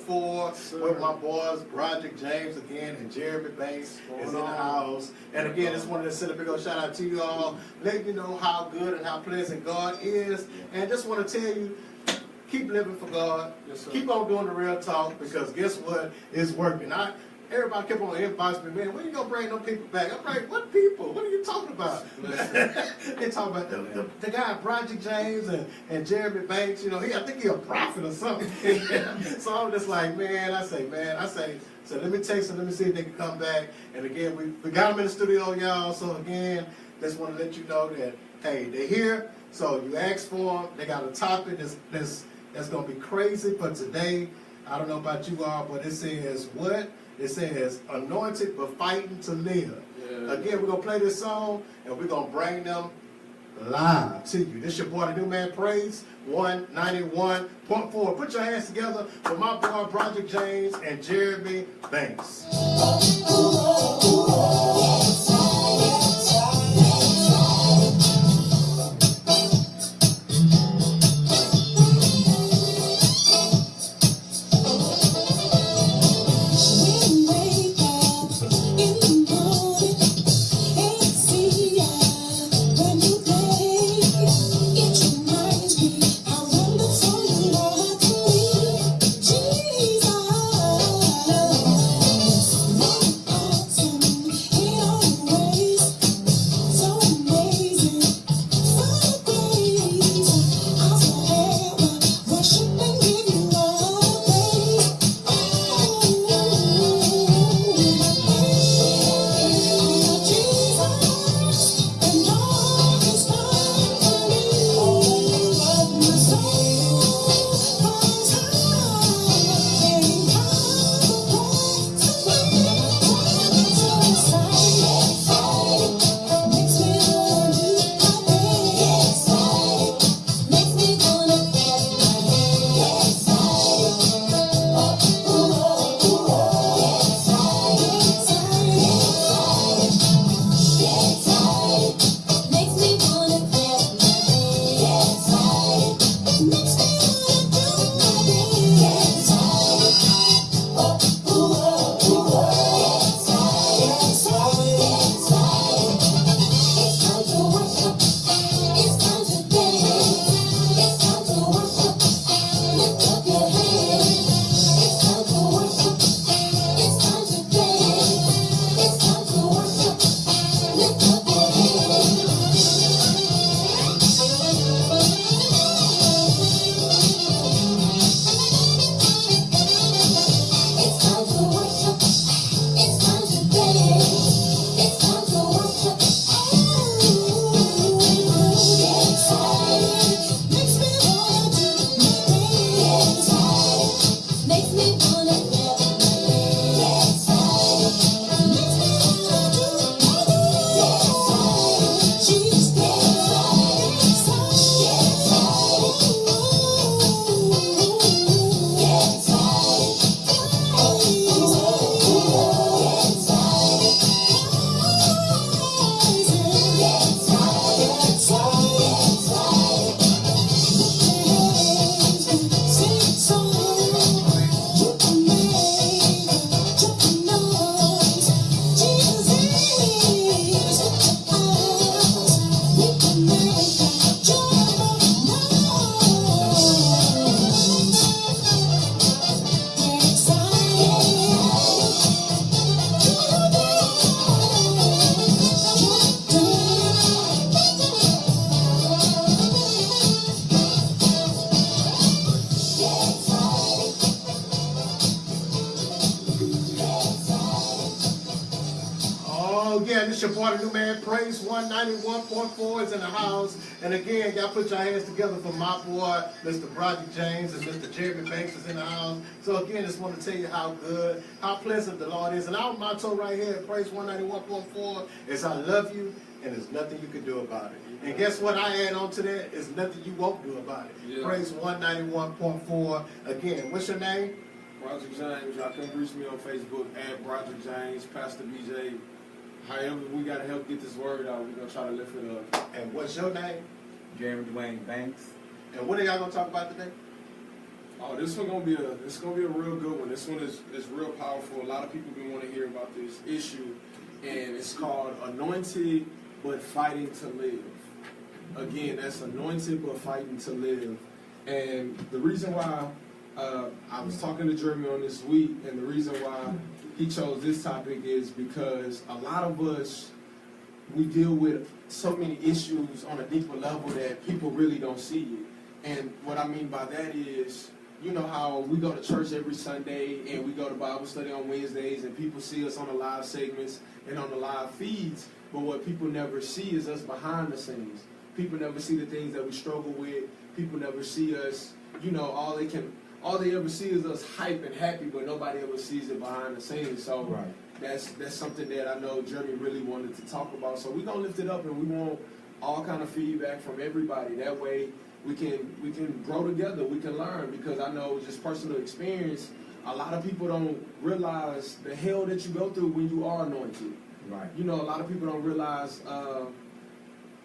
with my boys, Broderick James again, and Jeremy Banks is in the house. And again, just wanted to send a big old shout out to you all, letting you know how good and how pleasant God is. And just want to tell you, keep living for God. Yes, keep on doing the real talk, because guess what? It's working. Everybody kept on inboxing me, man, when you going to bring them people back? I'm like, what people? What are you talking about? They talking about the guy, Broderick James and Jeremy Banks. You know, I think he's a prophet or something. So I'm just like, I say, so let me text them, let me see if they can come back. And again, we got them in the studio, y'all. So again, just want to let you know that, hey, they're here. So you ask for them. They got a topic that's going to be crazy for today. I don't know about you all, but it says what? It says, anointed but fighting to live. Yeah. Again, we're going to play this song, and we're going to bring them live to you. This your boy, the New Man Praise, 191.4. Put your hands together for my boy, Broderick James and Jeremy Banks. Again, this your boy, the New Man Praise, 191.4 is in the house. And again, y'all put your hands together for my boy, Mr. Broderick James, and Mr. Jeremy Banks is in the house. So again, just want to tell you how good, how pleasant the Lord is. And our motto right here at Praise 191.4 is I love you, and there's nothing you can do about it. And guess what I add on to that? There's nothing you won't do about it. Yeah. Praise 191.4. Again, what's your name? Broderick James. Y'all can reach me on Facebook at Broderick James, Pastor BJ. However, we got to help get this word out. We're going to try to lift it up. And what's your name? Jeremy Dwayne Banks. And what are y'all going to talk about today? Oh, this one gonna be a real good one. This one is real powerful. A lot of people been wanting to hear about this issue, and it's called Anointed but Fighting to Live. Again, that's anointed but fighting to live. And the reason why I was talking to Jeremy on this week, and the reason why he chose this topic is because a lot of us, we deal with so many issues on a deeper level that people really don't see it. And what I mean by that is, you know how we go to church every Sunday and we go to Bible study on Wednesdays and people see us on the live segments and on the live feeds, but what people never see is us behind the scenes. People never see the things that we struggle with. People never see us, you know, all they ever see is us hype and happy, but nobody ever sees it behind the scenes. So right. That's something that I know Jeremy really wanted to talk about. So we're gonna lift it up, and we want all kind of feedback from everybody. That way we can grow together, we can learn, because I know just personal experience, a lot of people don't realize the hell that you go through when you are anointed. Right. You know, a lot of people don't realize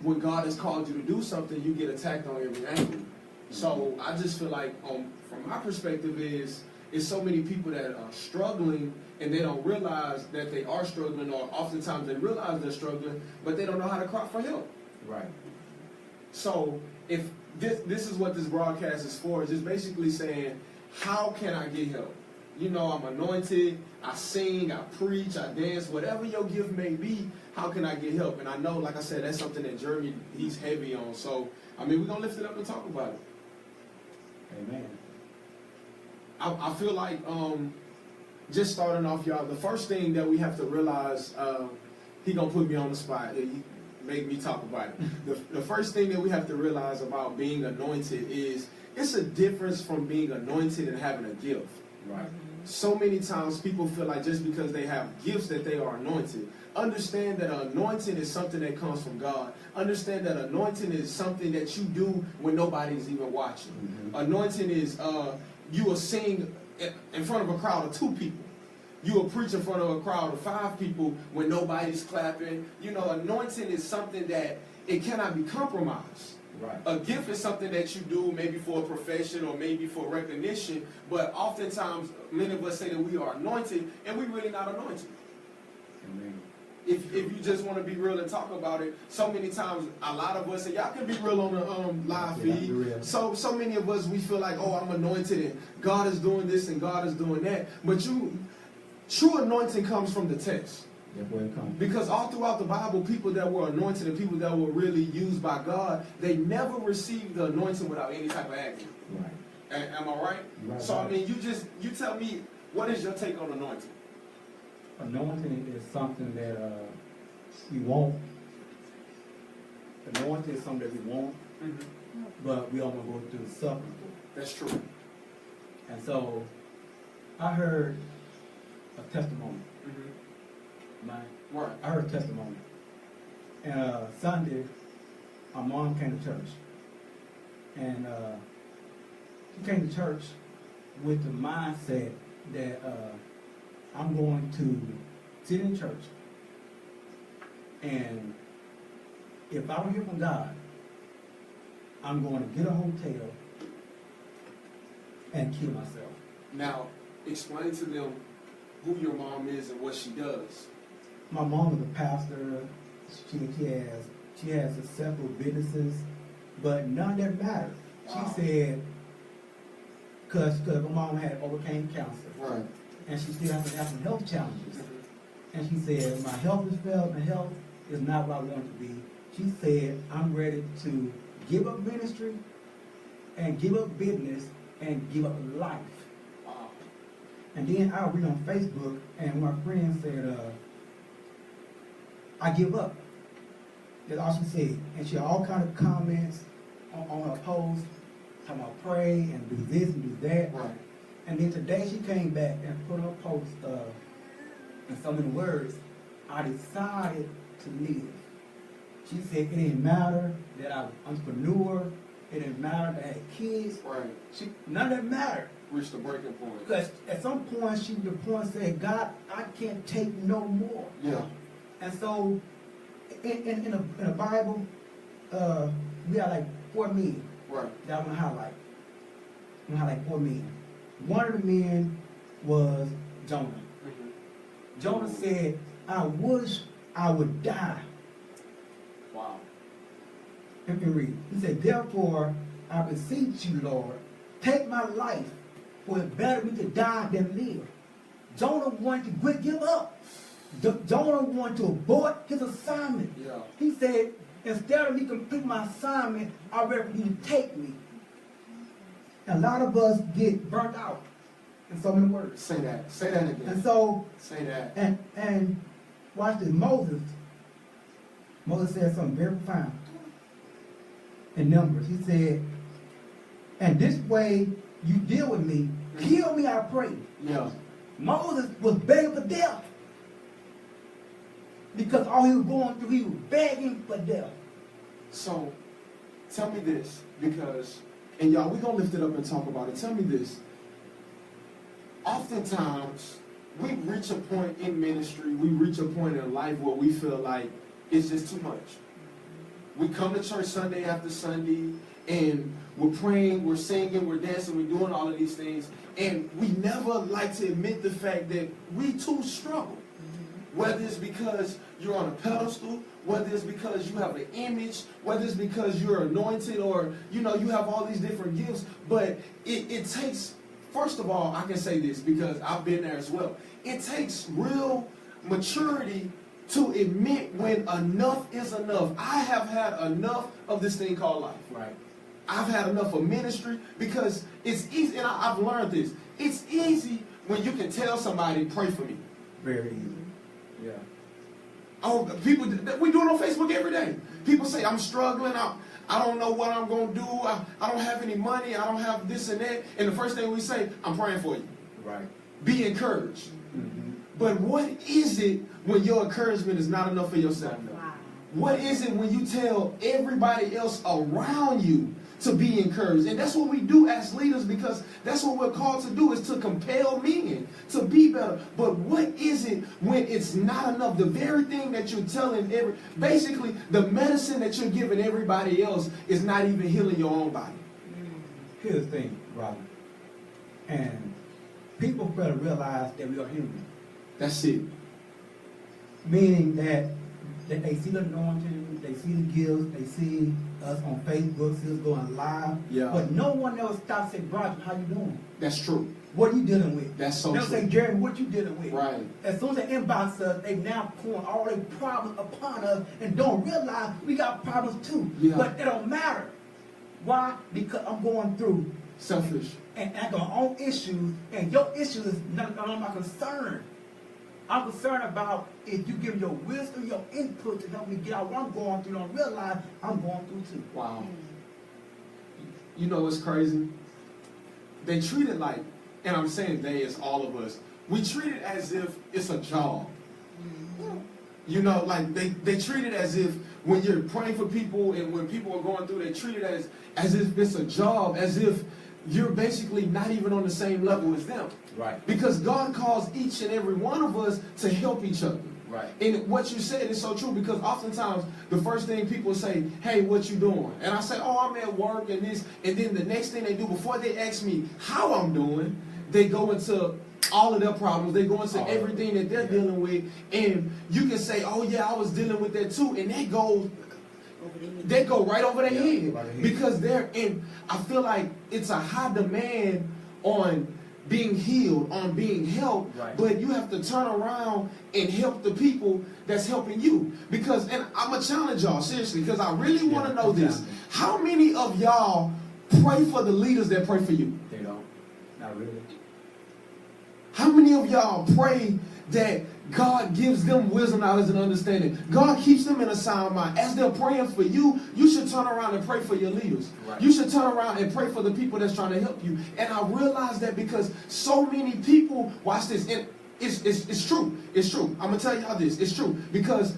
when God has called you to do something, you get attacked on every angle. So I just feel like, from my perspective, is so many people that are struggling and they don't realize that they are struggling, or oftentimes they realize they're struggling, but they don't know how to cry for help. Right. So if this is what this broadcast is for, is just basically saying, how can I get help? You know, I'm anointed, I sing, I preach, I dance, whatever your gift may be, how can I get help? And I know, like I said, that's something that Jeremy, he's heavy on. So, I mean, we're going to lift it up and talk about it. Amen. I feel like, just starting off, y'all, the first thing that we have to realize, he going to put me on the spot. He make me talk about it. The first thing that we have to realize about being anointed is it's a difference from being anointed and having a gift. Right. So many times people feel like just because they have gifts that they are anointed. Understand that anointing is something that comes from God. Understand that anointing is something that you do when nobody's even watching. Mm-hmm. Anointing is you will sing in front of a crowd of 2 people. You will preach in front of a crowd of 5 people when nobody's clapping. You know, anointing is something that it cannot be compromised. Right. A gift is something that you do maybe for a profession or maybe for recognition, but oftentimes many of us say that we are anointed and we're really not anointed. Amen. If you just want to be real and talk about it, so many times a lot of us, and y'all can be real on the live feed, so many of us, we feel like, oh, I'm anointed and God is doing this and God is doing that, but true anointing comes from the text. Because all throughout the Bible, people that were anointed and people that were really used by God, they never received the anointing without any type of action. Right. Am I right? Right. So, I mean, you tell me, what is your take on anointing? Anointing is something that we want. Anointing is something that we want, but we all want to go through the suffering. That's true. And so, I heard a testimony. Right. I heard a testimony. And Sunday, my mom came to church. And she came to church with the mindset that I'm going to sit in church. And if I don't hear from God, I'm going to get a hotel and kill myself. Now, explain to them who your mom is and what she does. My mom is a pastor. She has several businesses, but none of that matters. Wow. She said, because my mom had overcame cancer, right, and she still has to have some health challenges. And she said, my health is failing. My health is not what I want it to be. She said, I'm ready to give up ministry and give up business and give up life. Wow. And then I read on Facebook, and my friend said, I give up. That's all she said. And she had all kind of comments on her post, talking about pray and do this and do that. Right. And then today she came back and put her post in so many words, I decided to live. She said it didn't matter that I was an entrepreneur, it didn't matter that I had kids. Right. None of that mattered. Reached the breaking point. Because at some point she said, God, I can't take no more. Yeah. And so, in the Bible, we have like 4 men right. that I want to highlight. we had like 4 men. One of the men was Jonah. Mm-hmm. Jonah said, I wish I would die. Wow. Let me read. He said, therefore, I beseech you, Lord, take my life, for it's better me to die than live. Jonah wanted to give up. Jonah wanted to abort his assignment. Yeah. He said, instead of me complete my assignment, I reckon you to take me. And a lot of us get burnt out in so many words. Say that. Say that again. And so, Say that. and watch this, Moses said something very profound in Numbers. He said, and this way you deal with me, kill me, I pray. Yeah. Moses was begging for death. Because all he was going through, he was begging for death. So, tell me this, because, and y'all, we're going to lift it up and talk about it. Tell me this. Oftentimes, we reach a point in ministry, we reach a point in life where we feel like it's just too much. We come to church Sunday after Sunday, and we're praying, we're singing, we're dancing, we're doing all of these things, and we never like to admit the fact that we too struggle. Whether it's because you're on a pedestal, whether it's because you have an image, whether it's because you're anointed, or you have all these different gifts, but it takes, first of all, I can say this because I've been there as well. It takes real maturity to admit when enough is enough. I have had enough of this thing called life. Right. I've had enough of ministry because it's easy, and I've learned this. It's easy when you can tell somebody, pray for me. Very easy. Yeah. Oh, people, we do it on Facebook every day. People say, I'm struggling, I don't know what I'm going to do, I don't have any money, I don't have this and that. And the first thing we say, I'm praying for you. Right. Be encouraged. Mm-hmm. But what is it when your encouragement is not enough for yourself? Wow. What is it when you tell everybody else around you to be encouraged? And that's what we do as leaders, because that's what we're called to do, is to compel men to be better. But what is it when it's not enough? The very thing that you're telling basically the medicine that you're giving everybody else is not even healing your own body. Here's the thing, Robert. And people better realize that we are human. That's it. Meaning that they see the anointing, they see the gifts, they see us on Facebook, see us going live. Yeah. But no one ever stops and say, Roger, how you doing? That's true. What are you dealing with? That's so They'll true. say, Jeremy, what you dealing with? Right. As soon as they inbox us, they now pouring all their problems upon us and don't realize we got problems too. Yeah. But it don't matter. Why? Because I'm going through Selfish. and I got my own issues, and your issues is none of my concern. I'm concerned about if you give your wisdom, your input to help me get out what I'm going through. Don't realize I'm going through too. Wow. You know what's crazy? They treat it like, and I'm saying they as all of us, we treat it as if it's a job. You know, like they treat it as if when you're praying for people and when people are going through, they treat it as if it's a job, as if you're basically not even on the same level as them. Right. Because God calls each and every one of us to help each other. Right. And what you said is so true, because oftentimes the first thing people say, hey, what you doing? And I say, oh, I'm at work and this. And then the next thing they do, before they ask me how I'm doing, they go into all of their problems. They go into everything that they're dealing with. And you can say, oh, yeah, I was dealing with that too. And that goes... They go right over their head, because they're in. I feel like it's a high demand on being healed, on being helped, right. But you have to turn around and help the people that's helping you. Because, and I'm gonna challenge y'all seriously, because I really want to know this. How many of y'all pray for the leaders that pray for you? They don't. Not really. How many of y'all pray that God gives them wisdom, knowledge, and understanding? God keeps them in a sound mind. As they're praying for you, you should turn around and pray for your leaders. Right. You should turn around and pray for the people that's trying to help you. And I realize that because so many people, watch this, and it's true. It's true. I'm going to tell y'all this. It's true. Because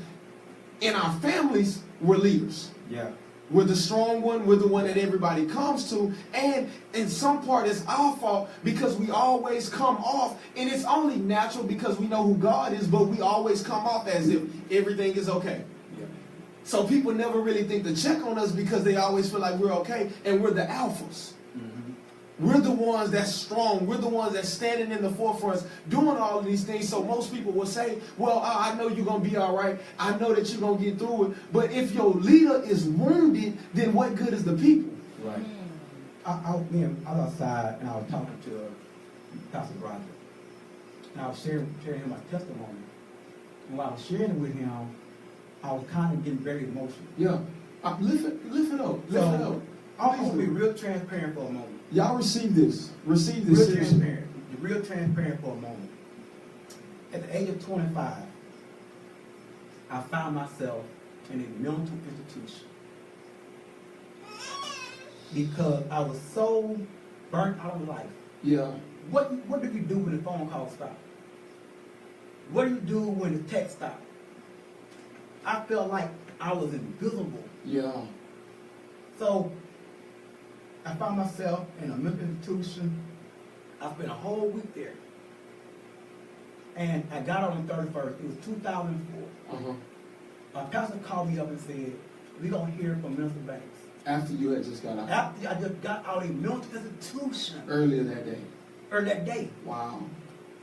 in our families, we're leaders. Yeah. We're the strong one. We're the one that everybody comes to. And in some part, it's our fault because we always come off. And it's only natural because we know who God is, but we always come off as if everything is okay. Yeah. So people never really think to check on us because they always feel like we're okay. And we're the alphas. Mm-hmm. We're the ones that's strong. We're the ones that's standing in the forefront doing all of these things. So most people will say, well, I know you're going to be all right. I know that you're going to get through it. But if your leader is wounded, then what good is the people? Right. I was outside and I was talking to Pastor Roger. And I was sharing him my testimony. And while I was sharing it with him, I was kind of getting very emotional. Yeah. Lift it up. Lift it up. I'm going to be real transparent for a moment. Y'all receive this. Receive this. Real transparent. Be real transparent for a moment. At the age of 25, I found myself in a mental institution because I was so burnt out of life. Yeah. What do you do when the phone call stops? What do you do when the text stops? I felt like I was invisible. Yeah. So I found myself in a mental institution. I spent a whole week there. And I got out on the 31st. It was 2004. Uh-huh. My pastor called me up and said, we're going to hear from Minister Banks. After you had just got out? After I just got out of a mental institution. Earlier that day? Earlier that day. Wow.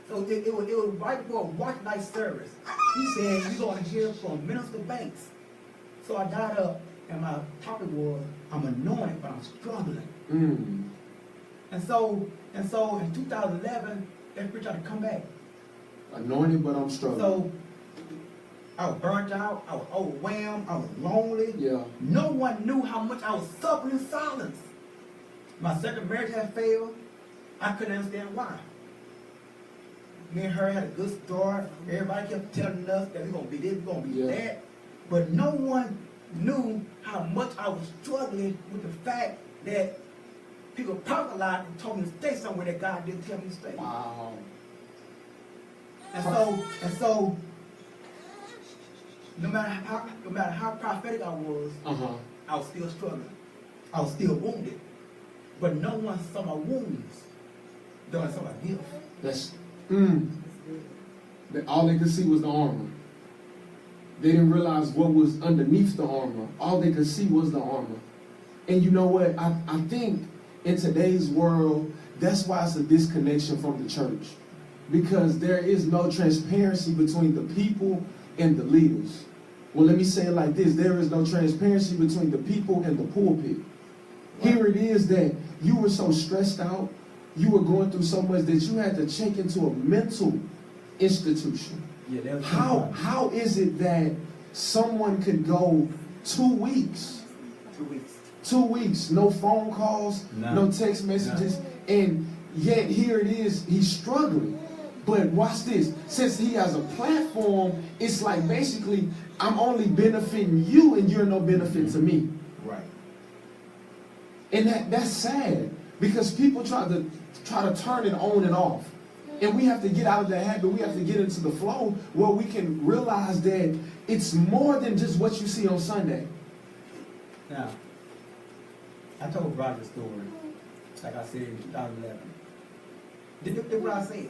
So it was right before a watch night service. He said, we're going to hear from Minister Banks. So I got up, and my topic was, I'm anointed, but I'm struggling. Mm. And so in 2011, that preacher had to come back. Anointed, but I'm struggling. So I was burnt out, I was overwhelmed, I was lonely. Yeah. No one knew how much I was suffering in silence. My second marriage had failed. I couldn't understand why. Me and her had a good start. Everybody kept telling us that we're going to be this, we're going to be that. But no one knew how much I was struggling with the fact that people prophesied and told me to stay somewhere that God didn't tell me to stay. Wow. And so, no matter how prophetic I was, I was still struggling. I was still wounded. But no one saw my wounds. No one saw my gift. That's all they could see was the armor. They didn't realize what was underneath the armor. All they could see was the armor. And you know what? I think in today's world, that's why it's a disconnection from the church. Because there is no transparency between the people and the leaders. Well, let me say it like this. There is no transparency between the people and the pulpit. Here it is that you were so stressed out, you were going through so much that you had to check into a mental institution. Yeah, how is it that someone could go 2 weeks? 2 weeks. 2 weeks, no phone calls, no text messages, and yet here it is, he's struggling. But watch this, since he has a platform, it's like basically, I'm only benefiting you and you're no benefit to me. Right. And that's sad, because people try to turn it on and off. And we have to get out of that habit. We have to get into the flow where we can realize that it's more than just what you see on Sunday. Now, I told Roger's story, like I said in 2011. Did what I said.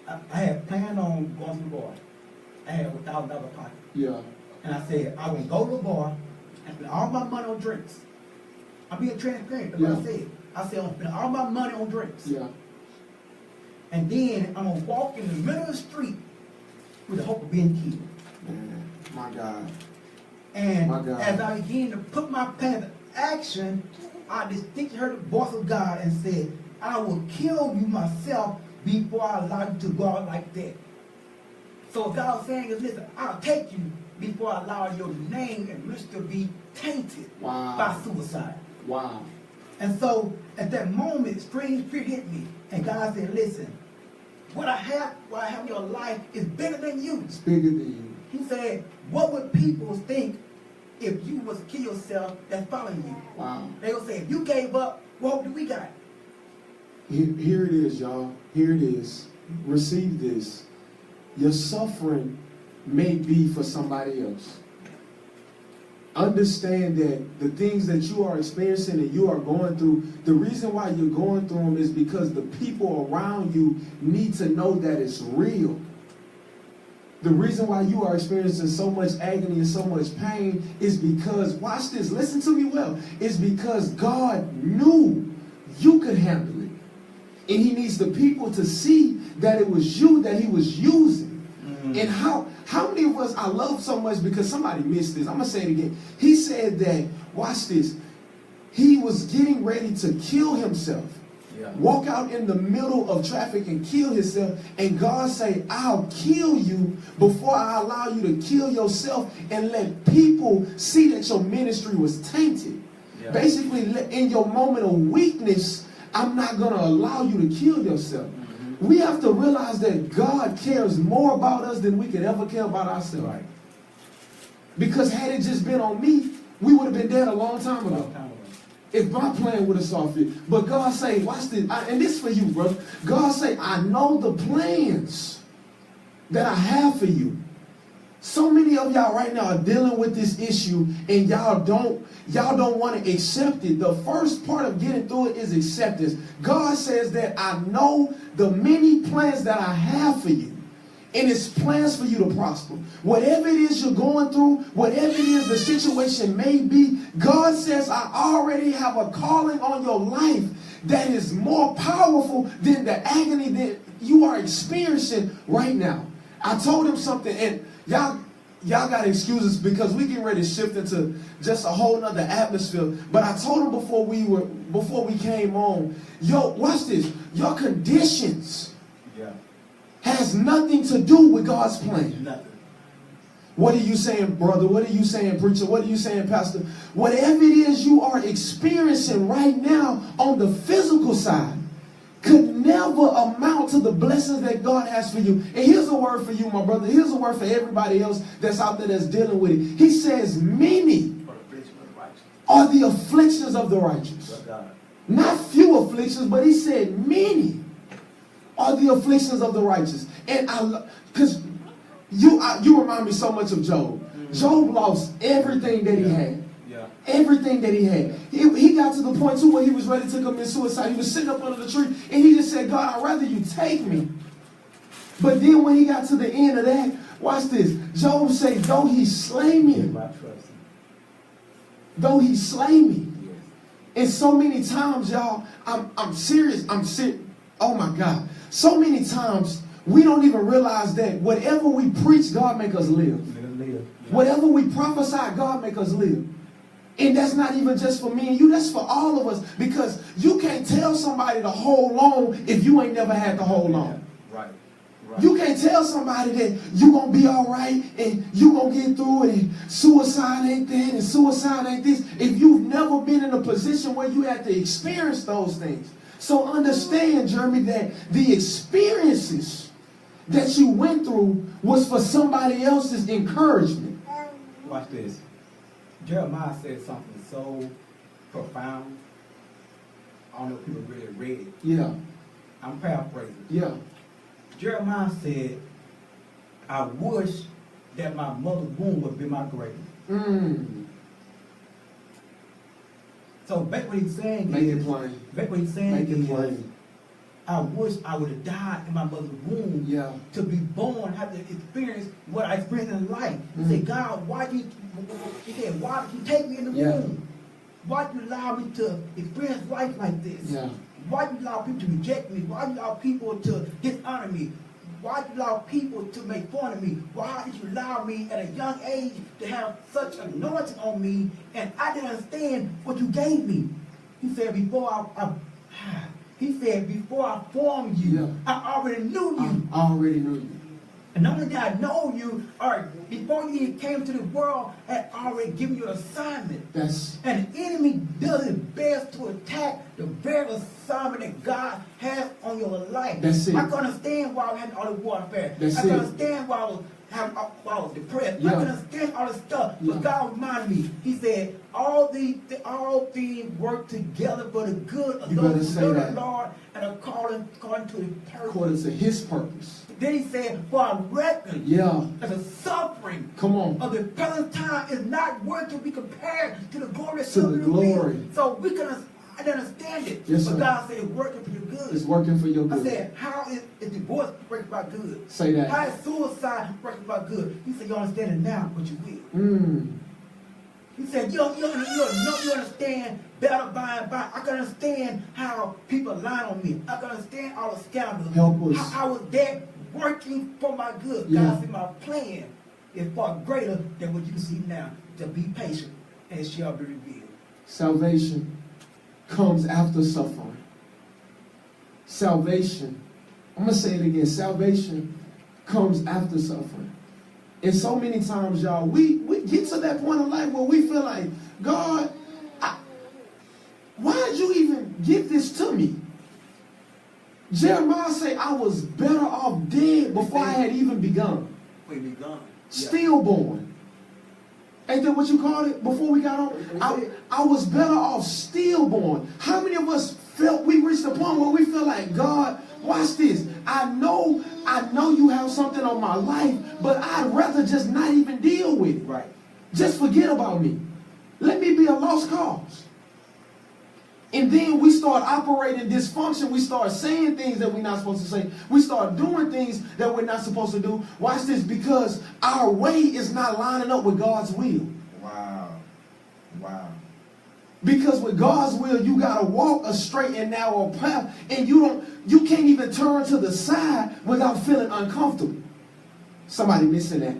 I had planned on going to the bar. I had $1,000 pocket. Yeah. And I said, I will go to the bar and spend all my money on drinks. I'm being transparent. That's what I said. I said, I'm going to spend all my money on drinks. Yeah. And then I'm going to walk in the middle of the street with the hope of being killed. Man, my God. And my God. As I began to put my plan into action, I distinctly heard the voice of God and said, I will kill you myself before I allow you to go out like that. So what God was saying is, listen, I'll take you before I allow your name and ministry to be tainted by suicide. Wow. And so at that moment, strange fear hit me. And God said, listen, what I have in your life is bigger than you. It's bigger than you. He said, what would people think if you was to kill yourself that's following you? Wow. They would say, if you gave up, what hope do we got? Here it is, y'all. Here it is. Receive this. Your suffering may be for somebody else. Understand that the things that you are experiencing and you are going through, the reason why you're going through them is because the people around you need to know that it's real. The reason why you are experiencing so much agony and so much pain is because, watch this, listen to me well, it's because God knew you could handle it. And he needs the people to see that it was you that he was using. And how many of us, I love so much because somebody missed this. I'm going to say it again. He said that, watch this, he was getting ready to kill himself. Walk out in the middle of traffic and kill himself. And God say, I'll kill you before I allow you to kill yourself and let people see that your ministry was tainted. Basically, in your moment of weakness, I'm not going to allow you to kill yourself. We have to realize that God cares more about us than we could ever care about ourselves. Right. Because had it just been on me, we would have been dead a long time ago. If my plan would have saw fit. But God say, watch this, and this for you, brother. God say, I know the plans that I have for you. So many of y'all right now are dealing with this issue, and y'all don't want to accept it. The first part of getting through it is acceptance. God says that I know the many plans that I have for you. And it's plans for you to prosper. Whatever it is you're going through, whatever it is the situation may be, God says, I already have a calling on your life that is more powerful than the agony that you are experiencing right now. I told him something, and y'all got excuses because we getting ready to shift into just a whole nother atmosphere. But I told him before we came on, yo, watch this. Your conditions has nothing to do with God's plan. Nothing. What are you saying, brother? What are you saying, preacher? What are you saying, pastor? Whatever it is you are experiencing right now on the physical side could never amount to the blessings that God has for you. And here's a word for you, my brother. Here's a word for everybody else that's out there that's dealing with it. He says, many are the afflictions of the righteous. Not few afflictions, but he said many are the afflictions of the righteous. And because you remind me so much of Job. Job lost everything that he had. Everything that he had. He got to the point too where he was ready to commit suicide. He was sitting up under the tree and he just said, God, I'd rather you take me. But then when he got to the end of that, watch this. Job said, though he slay me. Though he slay me. And so many times, y'all, I'm serious. Oh my God. So many times we don't even realize that whatever we preach, God make us live. Whatever we prophesy, God make us live. And that's not even just for me and you, that's for all of us. Because you can't tell somebody to hold on if you ain't never had to hold on. Right. You can't tell somebody that you're going to be all right and you're going to get through it and suicide ain't that and suicide ain't this if you've never been in a position where you had to experience those things. So understand, Jeremy, that the experiences that you went through was for somebody else's encouragement. Watch this. Jeremiah said something so profound. I don't know if people really read it. Yeah. I'm paraphrasing. Yeah. Jeremiah said, I wish that my mother's womb would be my grave. So back what he's saying Make it plain. Back what he's saying Make it plain. I wish I would have died in my mother's womb to be born, have to experience what I experienced in life. He said, God, why did you take me in the womb? Why did you allow me to experience life like this? Why did you allow people to reject me? Why did you allow people to dishonor me? Why did you allow people to make fun of me? Why did you allow me at a young age to have such anointing on me and I didn't understand what you gave me? He said, before I formed you, I already knew you. I already knew you. And not only did I know you, or before you even came to the world, I had already given you an assignment. And the enemy does his best to attack the very assignment that God has on your life. I can understand why I had all the warfare. I can understand why I was depressed. I can understand all the stuff. But God reminded me, he said, all things work together for the good of those who love the Lord and are according to the purpose. According to his purpose. Then he said, for I reckon that the suffering of the present time is not worth to be compared to the glory of the glory. So we can understand it. But God said it's working for your good. It's working for your good. I said, how is divorce working by good? Say that. How is suicide working by good? He said, you understand it now, but you will. He said, you understand better by and by. I can understand how people lie on me. I can understand all the scandals. Help us. How I was there working for my good. Yeah. God said my plan is far greater than what you see now. To be patient and it shall be revealed. Salvation comes after suffering. Salvation, I'm going to say it again, salvation comes after suffering. And so many times, y'all, we get to that point in life where we feel like, God, why did you even give this to me? Jeremiah said, I was better off dead before I had even begun. Stillborn. Ain't that what you called it before we got on? I was better off stillborn. How many of us felt we reached a point where we feel like, God, watch this. I know you have something on my life, but I'd rather just not even deal with it. Right. Just forget about me. Let me be a lost cause. And then we start operating dysfunction. We start saying things that we're not supposed to say. We start doing things that we're not supposed to do. Watch this, because our way is not lining up with God's will. Wow. Wow. Because with God's will, you got to walk a straight and narrow path. And you can't even turn to the side without feeling uncomfortable. Somebody missing that.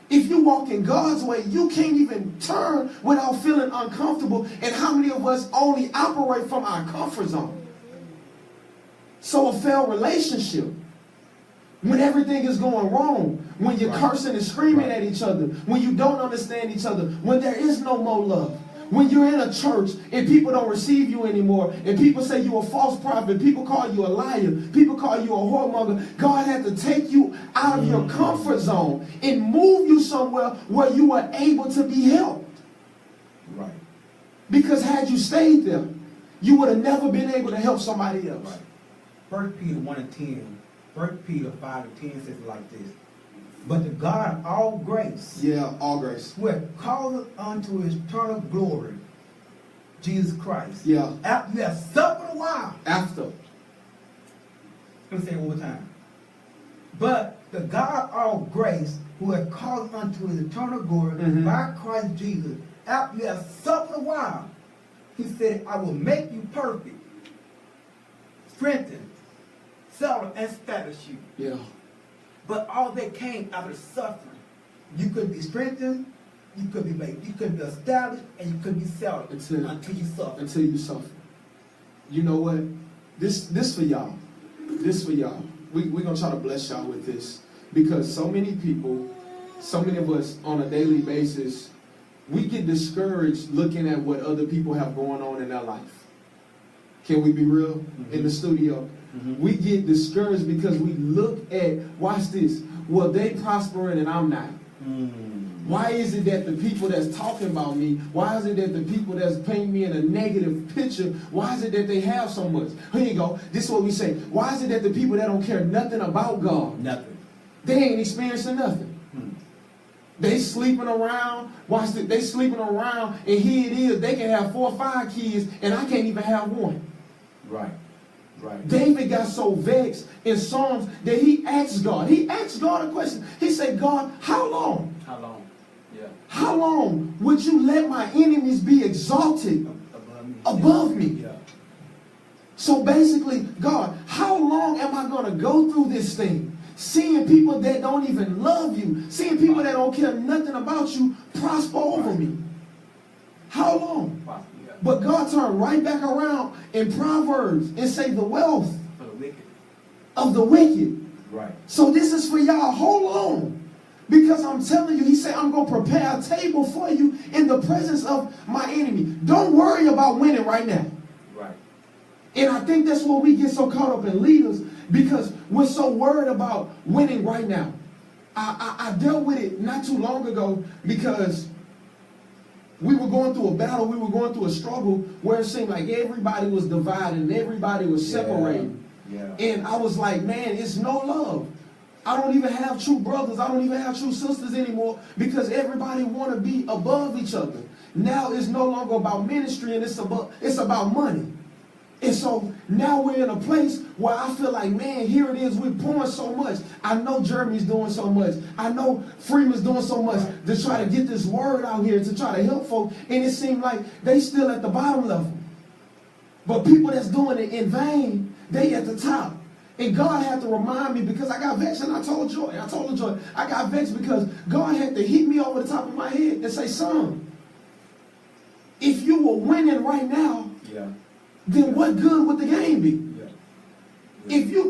If you walk in God's way, you can't even turn without feeling uncomfortable. And how many of us only operate from our comfort zone? So a failed relationship, when everything is going wrong, when you're cursing and screaming at each other, when you don't understand each other, when there is no more love, when you're in a church and people don't receive you anymore, and people say you're a false prophet, people call you a liar, people call you a whoremonger, God had to take you out of your comfort zone and move you somewhere where you are able to be helped. Right. Because had you stayed there, you would have never been able to help somebody else. Right. 1 Peter 1 and 10, 1 Peter 5 and 10 says it like this. But the God of all grace, All grace. who hath called us unto his eternal glory, Jesus Christ. After you have suffered a while. After. Let me say it one more time. But the God of all grace, who hath called us unto his eternal glory by Christ Jesus, after you have suffered a while, he said, I will make you perfect, strengthen, settle, and establish you. But all that came out of suffering. You could be strengthened, you could be made, you could be established, and you could be settled until you suffer. Until you suffer. You know what? This for y'all. This for y'all. We're going to try to bless y'all with this. Because so many people, so many of us on a daily basis, we get discouraged looking at what other people have going on in their life. Can we be real? In the studio. We get discouraged because we look at, watch this, well, they prospering and I'm not. Why is it that the people that's talking about me, why is it that the people that's painting me in a negative picture, why is it that they have so much? Here you go. This is what we say. Why is it that the people that don't care nothing about God, Nothing. they ain't experiencing nothing? They sleeping around, watch this, they sleeping around, and here it is, they can have 4 or 5 kids, and I can't even have one. Right. Right. David got so vexed in Psalms that he asked God. He asked God a question. He said, God, how long? How long? Yeah. How long would you let my enemies be exalted above me? Yeah. So basically, God, how long am I going to go through this thing? Seeing people that don't even love you, seeing people that don't care nothing about you prosper over me. How long? But God turned right back around in Proverbs and say the wealth of the wicked. Right. So this is for y'all. Hold on. Because I'm telling you, he said, I'm going to prepare a table for you in the presence of my enemy. Don't worry about winning right now. Right. And I think that's where we get so caught up in leaders, because we're so worried about winning right now. I dealt with it not too long ago, because we were going through a battle, we were going through a struggle where it seemed like everybody was divided and everybody was separated. Yeah. And I was like, man, it's no love. I don't even have true brothers. I don't even have true sisters anymore, because everybody want to be above each other. Now it's no longer about ministry, and it's about money. And so now we're in a place where I feel like, man, here it is. We're pouring so much. I know Jeremy's doing so much. I know Freeman's doing so much to try to get this word out here, to try to help folks. And it seemed like they still at the bottom level. But people that's doing it in vain, they at the top. And God had to remind me, because I got vexed, and I told her Joy, I got vexed because God had to hit me over the top of my head and say, son, if you were winning right now, then what good would the game be? If you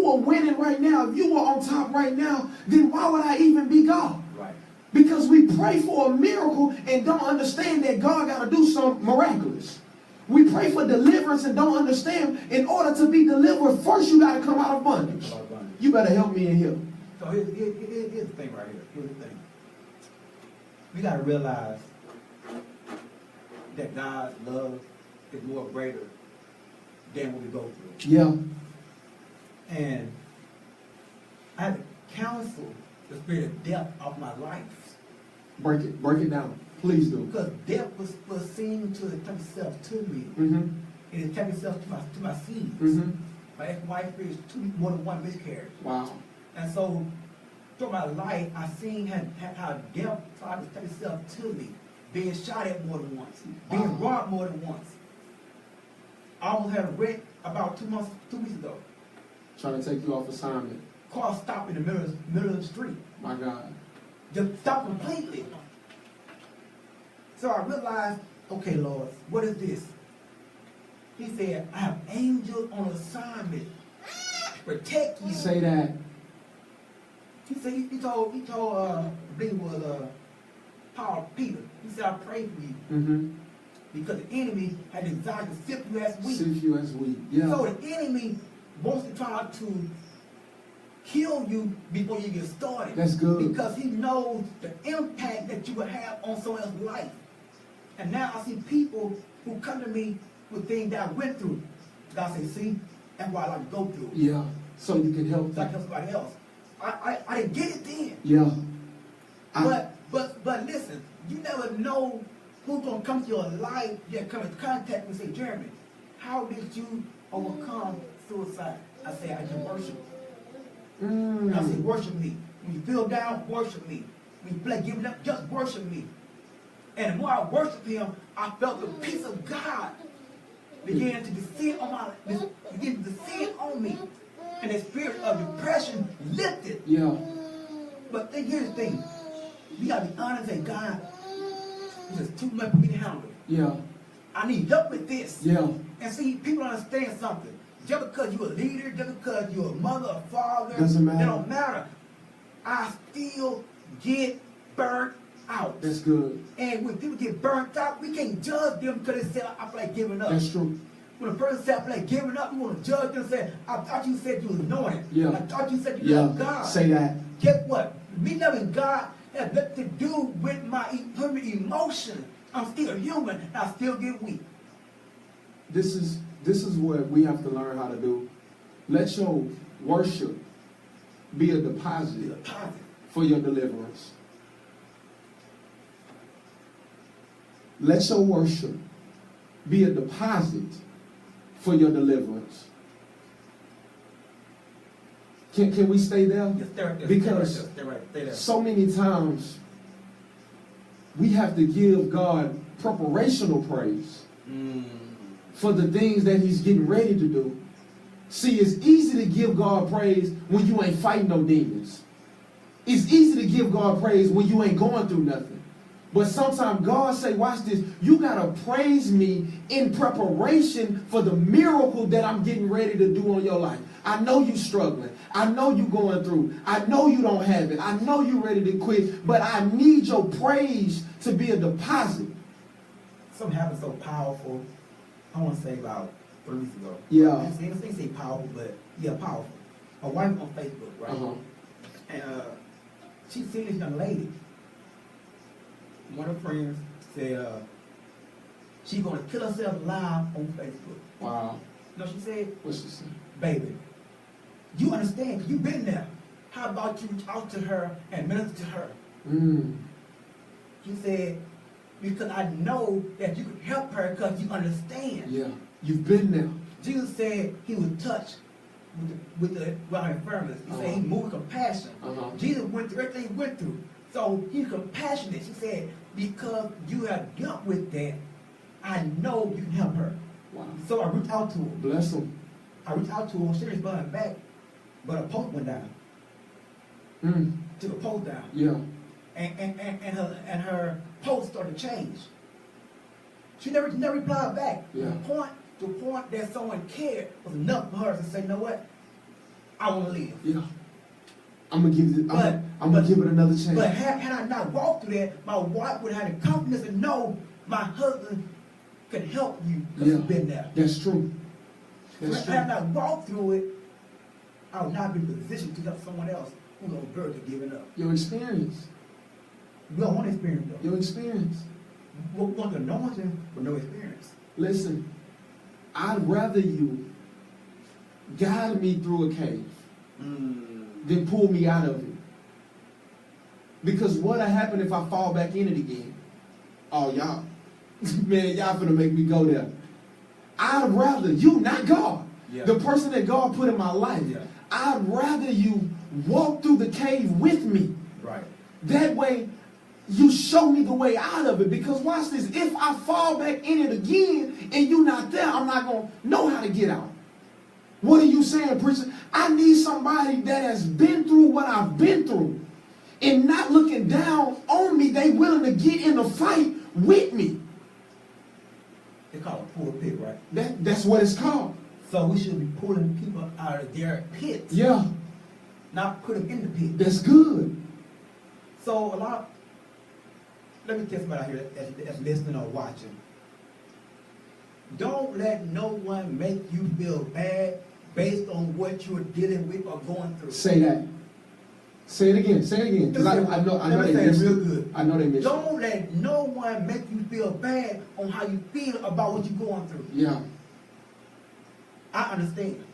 were winning right now, if you were on top right now, then why would I even be God? Right. Because we pray for a miracle and don't understand that God got to do something miraculous. We pray for deliverance and don't understand in order to be delivered, first you got to come out of bondage. You better help me in here. So here's the thing right here. Here's the thing. We got to realize that God's love is more greater than what we go through. Yeah. And I had to counsel the spirit of death of my life. Break it down. Please do. Because death was seen to attach itself to me. Mm-hmm. It attached itself to my seeds. Mm-hmm. My ex-wife experienced more than one miscarriage. Wow. And so through my life, I seen how death tried to attach itself to me. Being shot at more than once. Being robbed more than once. I almost had a wreck about 2 weeks ago. Trying to take you off assignment. Car stopped in the middle of the street. My God. Just stopped completely. So I realized, okay, Lord, what is this? He said, I have angels on assignment to protect you. Say that. He said, he told I believe it was Peter. He said, I pray for you. Mm-hmm. Because the enemy had desired to sift you as wheat. Sift you as wheat. Yeah. So the enemy wants to try to kill you before you get started. That's good. Because he knows the impact that you will have on someone else's life. And now I see people who come to me with things that I went through. God say, see, that's why I like to go through. Yeah. So you can help So I can help somebody else. I didn't get it then. Yeah. But listen, you never know who's gonna come to your life, you come in contact with, say, Jeremy, how did you overcome suicide? I say, I just worship. I say, worship me. When you feel down, worship me. When you feel like giving up, just worship me. And the more I worship him, I felt the peace of God begin to descend on me. And the spirit of depression lifted. Yeah. But then here's the thing. We gotta be honest and say, God, this is too much for me to handle. Yeah. I need help with this. Yeah. And see, people understand something. Just because you're a leader, just because you're a mother, a father, doesn't matter. It don't matter. I still get burnt out. That's good. And when people get burnt out, we can't judge them because they say, I feel like giving up. That's true. When a person says, I feel like giving up, we want to judge them and say, I thought you said you was anointed. Yeah. I thought you said you loved God. Say that. Guess what? Me loving God has nothing to do with my human emotion. I'm still human, and I still get weak. This is what we have to learn how to do. Let your worship be a deposit for your deliverance. Let your worship be a deposit for your deliverance. Can we stay there? Yes, because stay right there. So many times we have to give God preparational praise for the things that he's getting ready to do. See, it's easy to give God praise when you ain't fighting no demons. It's easy to give God praise when you ain't going through nothing. But sometimes God say, watch this, you got to praise me in preparation for the miracle that I'm getting ready to do on your life. I know you struggling. I know you going through. I know you don't have it. I know you ready to quit. But I need your praise to be a deposit. Something happened so powerful. I want to say about 3 weeks ago. Yeah. I didn't say powerful, but yeah, powerful. My wife on Facebook, right? Uh-huh. And she seen this young lady. One of her friends said she's going to kill herself live on Facebook. Wow. You know what she said? What she said? Baby, you understand, because you've been there. How about you reach out to her and minister to her? She said, because I know that you can help her because you understand. Yeah. You've been there. Jesus said he was touched with the infirmities. He said he moved with compassion. Jesus went through everything he went through. So he's compassionate. He said, because you have dealt with that, I know you can help her. Wow. So I reached out to him. Bless him. I reached out to him. She responded back, but a post went down. Took a post down. Yeah. And her post started to change. She never replied back. Yeah. The point that someone cared was enough for her to say, you know what? I want to live. Yeah. I'm gonna give it. I'm gonna give it another chance. But had I not walked through that, my wife would have had the confidence to know my husband can help you because he's been there. That's true. That's true. Had I not walked through it, I would not be in a position to help someone else who's on the verge of giving up. Your experience. We don't want experience though. Your experience. We want the anointing but no experience. Listen, I'd rather you guide me through a cave than pull me out of it. Because what'll happen if I fall back in it again? Oh, y'all, man, y'all finna make me go there. I'd rather you, not God, the person that God put in my life, I'd rather you walk through the cave with me. Right. That way, you show me the way out of it. Because watch this, if I fall back in it again and you're not there, I'm not going to know how to get out. What are you saying, preacher? I need somebody that has been through what I've been through and not looking down on me. They willing to get in the fight with me. They call it pull pit, right? That's what it's called. So we should be pulling people out of their pit. Yeah. Not put them in the pit. That's good. So let me tell somebody out here that's listening or watching. Don't let no one make you feel bad based on what you're dealing with or going through. Say that. Say it again. Say it again. Because I know they missed real good. I know they missed it. Don't let no one make you feel bad on how you feel about what you're going through. Yeah. I understand.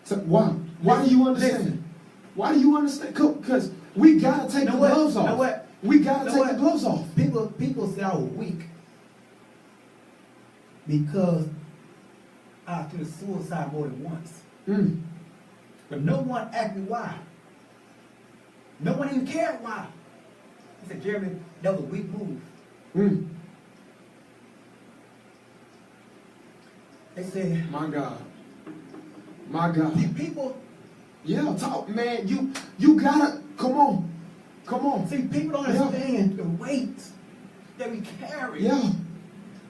So why? Why do you understand? Listen. Why do you understand? Because we gotta take the gloves off. You know what? We gotta take the gloves off. People say I was weak because I committed suicide more than once. But no one asked me why. No one even cared why. He said, Jeremy, that was a weak move. They said, My God. My God. see, people. Yeah, talk, man. You gotta come on. See, people don't understand the weight that we carry. Yeah.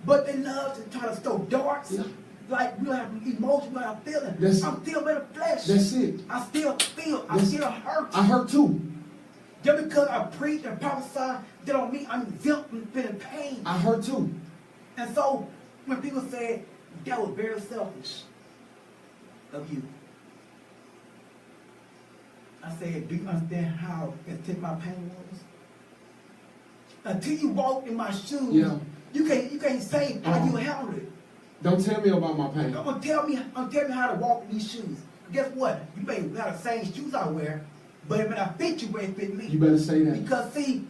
But they love to try to throw darts. Yeah. Like we don't have emotion, we don't have feeling. I'm still in the flesh. That's it. I still feel. I still hurt. I hurt too. Just because I preach and prophesy, that don't mean I'm exempt from feeling pain. I hurt too. And so when people say that was very selfish of you, I said, do you understand how intense my pain was? Until you walk in my shoes, you can't say how you handled it. Don't tell me about my pain. Don't tell me how to walk in these shoes. Guess what? You may have the same shoes I wear, but it may not fit you where it fit me. You better say that. Because see,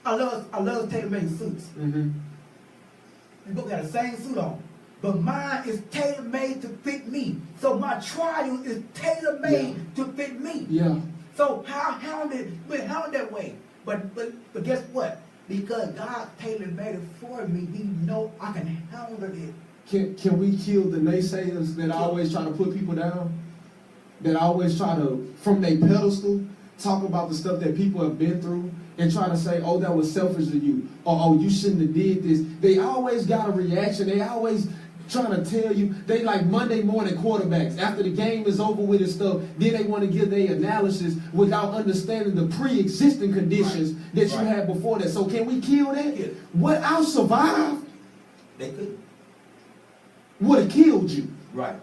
I love tailor-made suits. We both got the same suit on, but mine is tailor-made to fit me. So my trial is tailor-made to fit me. Yeah. So how handled that way? But guess what? Because God tailor-made it for me, He know I can handle it. Can we kill the naysayers that always try to put people down? That always try to, from their pedestal, talk about the stuff that people have been through and try to say, oh, that was selfish of you. Or, oh, you shouldn't have did this. They always got a reaction. They always trying to tell you. They like Monday morning quarterbacks. After the game is over with and stuff, then they want to give their analysis without understanding the pre-existing conditions that you had before that. So can we kill that? Yeah. What I survived They could. would have killed you. Right.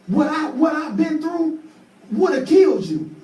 What I've been through would have killed you.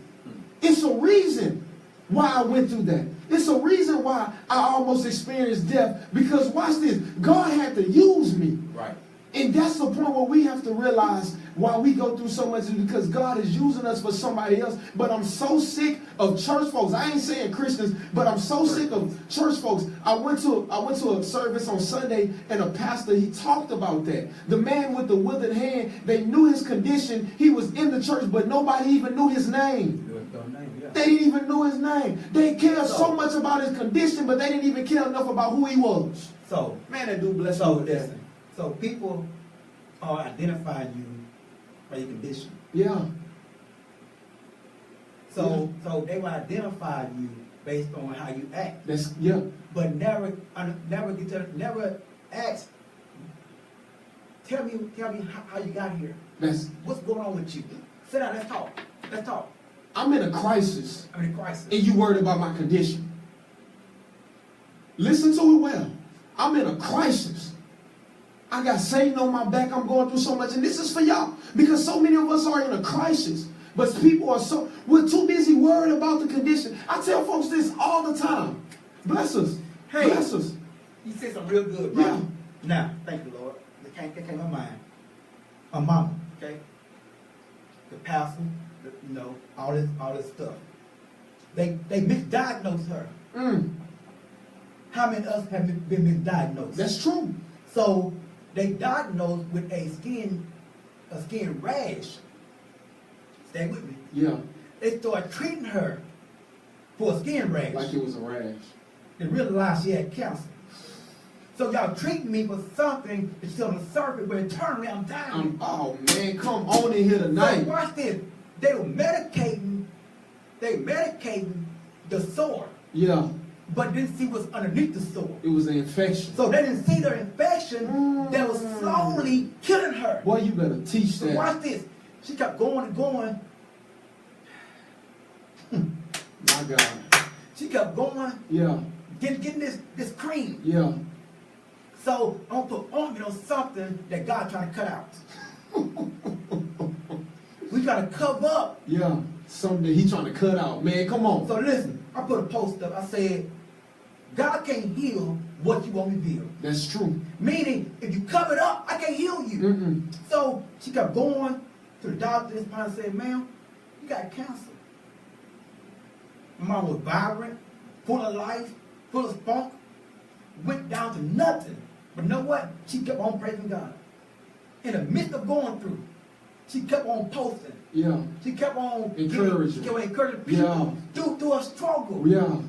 It's a reason why I went through that. It's a reason why I almost experienced death. Because watch this, God had to use me. Right. And that's the point where we have to realize why we go through so much is because God is using us for somebody else. But I'm so sick of church folks. I ain't saying Christians, but I'm so sick of church folks. I went to a service on Sunday, and a pastor, he talked about that. The man with the withered hand, they knew his condition. He was in the church, but nobody even knew his name. They didn't even know his name. They cared so much about his condition, but they didn't even care enough about who he was. So, man, that dude bless so me with that. listen. So people are identifying you by your condition. Yeah. So they will identify you based on how you act. That's But never ask. Tell me how you got here. What's going on with you? Sit down. Let's talk. Let's talk. I'm in a crisis. I'm in a crisis. And you worried about my condition. Listen to it well. I'm in a crisis. I got Satan on my back. I'm going through so much. And this is for y'all. Because so many of us are in a crisis. But people are we're too busy worried about the condition. I tell folks this all the time. Bless us. Hey, bless us. You said something real good, bro. Yeah. Now, thank you, Lord. That came to my mind. My mama, okay? The pastor, all this stuff. They misdiagnosed her. How many of us have been misdiagnosed? That's true. So they diagnosed with a skin rash. Stay with me. Yeah. They started treating her for a skin rash. Like it was a rash. They realized she had cancer. So y'all treating me for something that's on the surface, but internally I'm dying. Oh man, come on in here tonight. So watch this. They were medicating the sore. Yeah. But didn't see what's underneath the sore. It was an infection. So they didn't see the infection that was slowly killing her. Boy, you better teach that. So watch this. She kept going and going. My God. She kept going. Yeah. Getting this cream. Yeah. So I'm gonna put ointment on something that God trying to cut out. We gotta cover up. Yeah. Something he trying to cut out. Man, come on. So listen, I put a post up. I said, God can't heal what you won't reveal. That's true. Meaning, if you cover it up, I can't heal you. So she kept going to the doctor. This man said, ma'am, you got cancer. My mom was vibrant, full of life, full of spunk. Went down to nothing. But you know what? She kept on praising God. In the midst of going through, she kept on posting. Yeah. She kept on encouraging. She kept on encouraging people through a struggle. Yeah.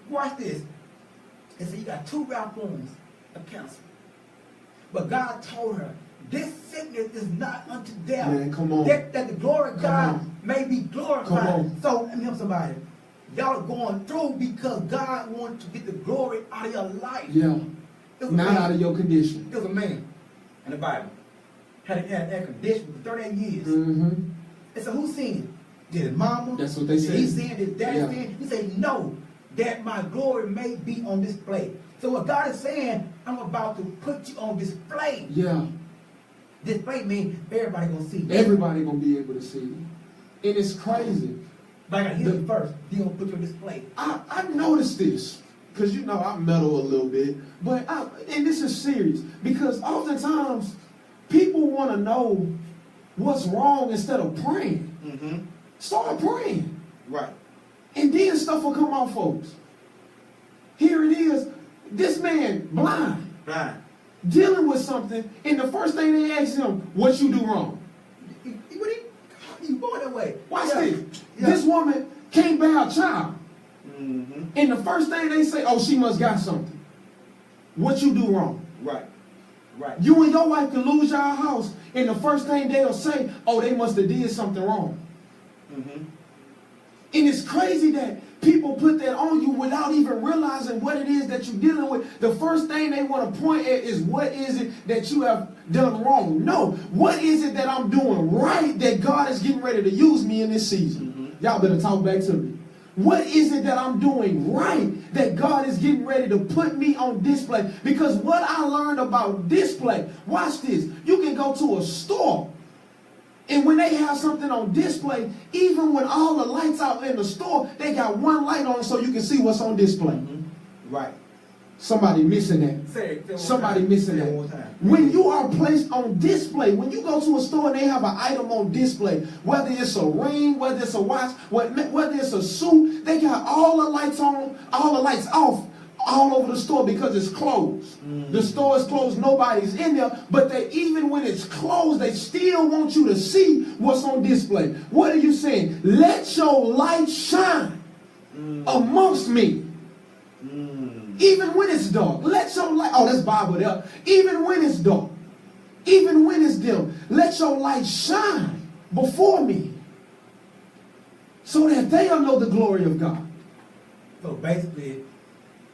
Watch this. It said you got 2 rare forms of cancer. But God told her, this sickness is not unto death. Man, come on. That the glory of God may be glorified. Come on. So let me help somebody. Y'all are going through because God wants to get the glory out of your life. Yeah. Not out of your condition. There was a man in the Bible. Had that condition for 38 years. They said, who sinned? Did his mama? That's what they said. He sinned, did dad sin? He said, no, that my glory may be on display. So what God is saying, I'm about to put you on display. Yeah. Display means everybody gonna see you. Everybody gonna be able to see you. And it's crazy. But I gotta hear you first. He gonna put you on display. I noticed this. Because I meddle a little bit. But and this is serious. Because oftentimes people want to know what's wrong instead of praying. Start praying. Right. And then stuff will come out, folks. Here it is. This man, blind. Dealing with something, and the first thing they ask him, what you do wrong? You going that way. Watch this. This woman can't bear a child. And the first thing they say, oh, she must got something. What you do wrong? Right. You and your wife can lose your house, and the first thing they'll say, oh, they must have did something wrong. And it's crazy that people put that on you without even realizing what it is that you're dealing with. The first thing they want to point at is what is it that you have done wrong. No, what is it that I'm doing right that God is getting ready to use me in this season? Y'all better talk back to me. What is it that I'm doing right that God is getting ready to put me on display? Because what I learned about display, watch this, you can go to a store, and when they have something on display, even when all the lights out in the store, they got one light on so you can see what's on display. Right. Somebody missing that. Say it one Somebody time. missing Say it that. one time. When you are placed on display, when you go to a store and they have an item on display, whether it's a ring, whether it's a watch, whether it's a suit, they got all the lights on, all the lights off, all over the store because it's closed. The store is closed, nobody's in there, but they, even when it's closed, they still want you to see what's on display. What are you saying? Let your light shine amongst me. Even when it's dark, let your light, oh, that's Bible there. Even when it's dark, even when it's dim, let your light shine before me so that they'll know the glory of God. So basically,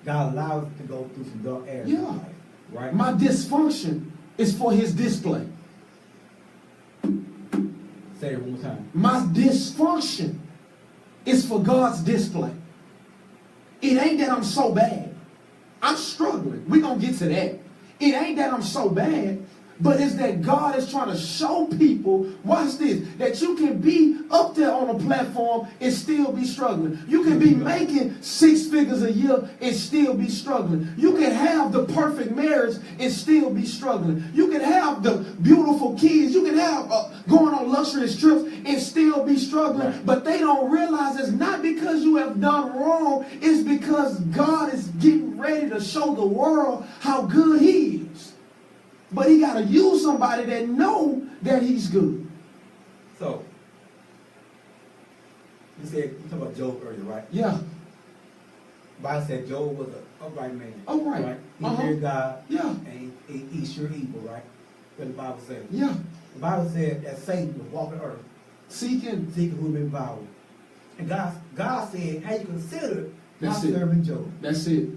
God allows us to go through some dark areas. Yeah. Right? My dysfunction is for his display. Say it one more time. My dysfunction is for God's display. It ain't that I'm so bad. I'm struggling. We're going to get to that. It ain't that I'm so bad, but it's that God is trying to show people, watch this, that you can be up there on a platform and still be struggling. You can be making 6 figures a year and still be struggling. You can have the perfect marriage and still be struggling. You can have the beautiful kids. You can have going on luxurious trips and still be struggling. Right. But they don't realize it's not because you have done wrong. It's because God is getting ready to show the world how good he is. But he got to use somebody that know that he's good. So, you talked about Job earlier, right? Yeah. The Bible said Job was an upright man. Upright. He feared God. Yeah. And he sure evil, right? What the Bible said. Yeah. The Bible said that Satan was walking earth, Seeking. seeking who been devoured. And God said, "How you consider my That's it. servant Job?" That's it.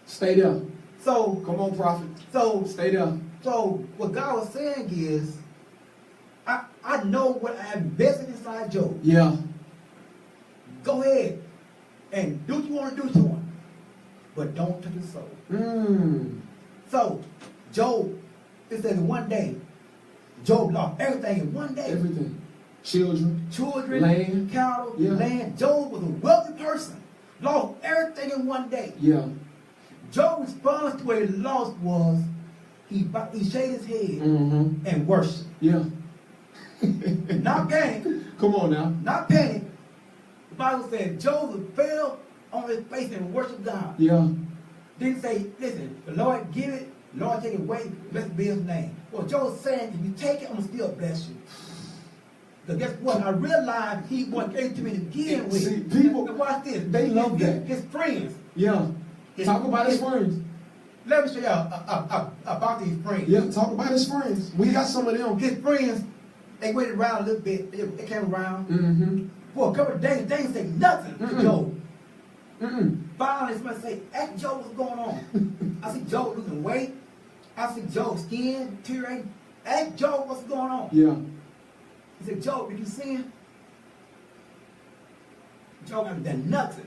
Stay there. So, Come on, prophet. so Stay there. So what God was saying is, I know what I have invested inside Job. Yeah. Go ahead and do what you want to do to him, but don't touch his soul. So Job, it says in one day, Job lost everything in one day. Everything. Children. Children, cattle, Yeah. land. Job was a wealthy person. Lost everything in one day. Yeah. Job's response to what he lost was he shaved his head and worshiped. Yeah. Not panic. Come on now. Not panic. The Bible said Joseph fell on his face and worshiped God. Yeah. Didn't say, listen, the Lord give it, the Lord take it away, blessed be his name. Well, Joseph's saying, if you take it, I'm going to still bless you. Because guess what? I realized he wasn't able to me to begin with. See, people, now watch this. they love that. His friends. Yeah. Talk about his friends. Let me show y'all about these friends. Yeah, talk about his friends. We got some of them. His friends, they waited around a little bit. They came around. For a couple of days, they didn't say nothing to Job. Finally, somebody say, ask Job what's going on. I see Job losing weight. I see Job's skin deteriorating. Ask Job what's going on. Yeah. He said, Job, did you sin? Job hasn't done nothing.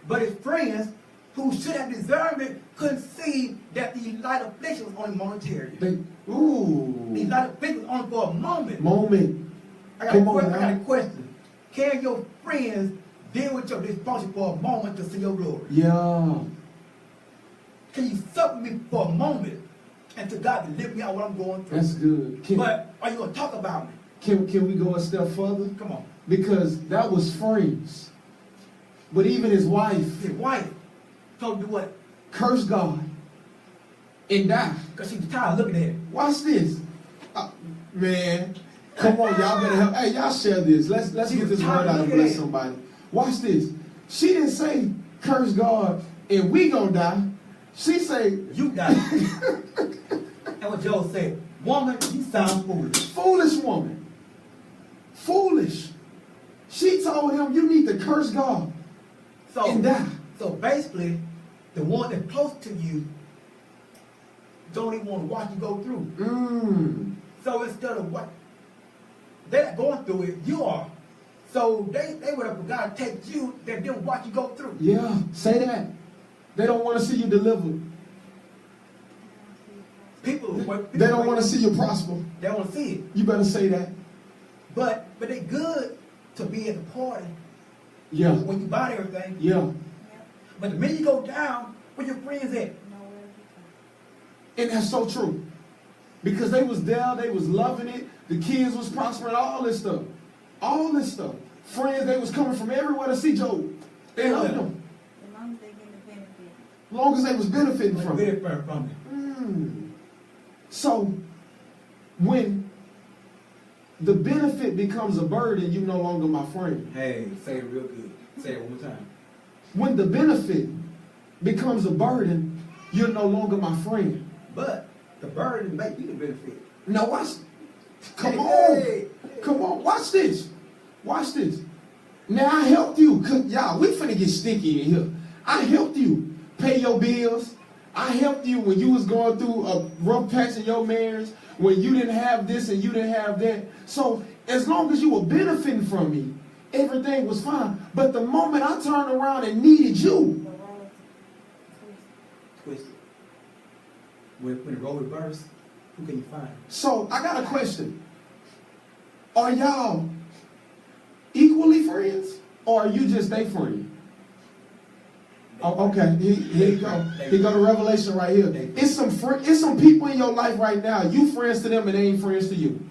But his friends, who should have deserved it, couldn't see that the light affliction was only momentary. The light affliction was only for a moment. I got a question. Can your friends deal with your dysfunction for a moment to see your glory? Yeah. Can you suffer me for a moment and to God to lift me out what I'm going through? That's good. But are you going to talk about me? Can we go a step further? Come on. Because that was friends. But even his wife. His wife told him to do what? Curse God. And die. Because she was tired of looking at it. Watch this. Man. Come on, y'all better help. Hey, y'all share this. Let's get this word out and bless somebody. Watch this. She didn't say curse God and we gonna die. She say you die. That's what Job said. Woman, you sound foolish. Foolish woman. Foolish. She told him you need to curse God and die. So basically, the one that's close to you don't even want to watch you go through. So instead of what they're not going through it, you are. So they would have got to take you, they didn't watch you go through. Yeah, say that. They don't want to see you delivered. People they don't want to see you prosper. They want to see it. You better say that. But they good to be at the party. Yeah. When you buy everything. Yeah. But the minute you go down, Where your friends at? And that's so true. Because they was there, they was loving it, the kids was prospering, all this stuff. All this stuff. Friends, they was coming from everywhere to see Job. They loved him. As long as they get the benefit. As long as they was benefiting from it. Benefit from it. So, when the benefit becomes a burden, you no longer my friend. Hey, say it real good. Say it one more time. When the benefit becomes a burden, you're no longer my friend. But the burden may be the benefit. Now watch. Come Hey, on. hey. Come on. Watch this. Watch this. Now I helped you. Y'all, we finna get sticky in here. I helped you pay your bills. I helped you when you was going through a rough patch in your marriage, when you didn't have this and you didn't have that. So as long as you were benefiting from me, everything was fine. But the moment I turned around and needed you, The role Twisted. When the role reversed, who can you find? so I got a question. Are y'all equally friends, or are you just their friend? Oh, okay. Here you go. Here go the revelation right here. It's some people in your life right now. You friends to them and they ain't friends to you.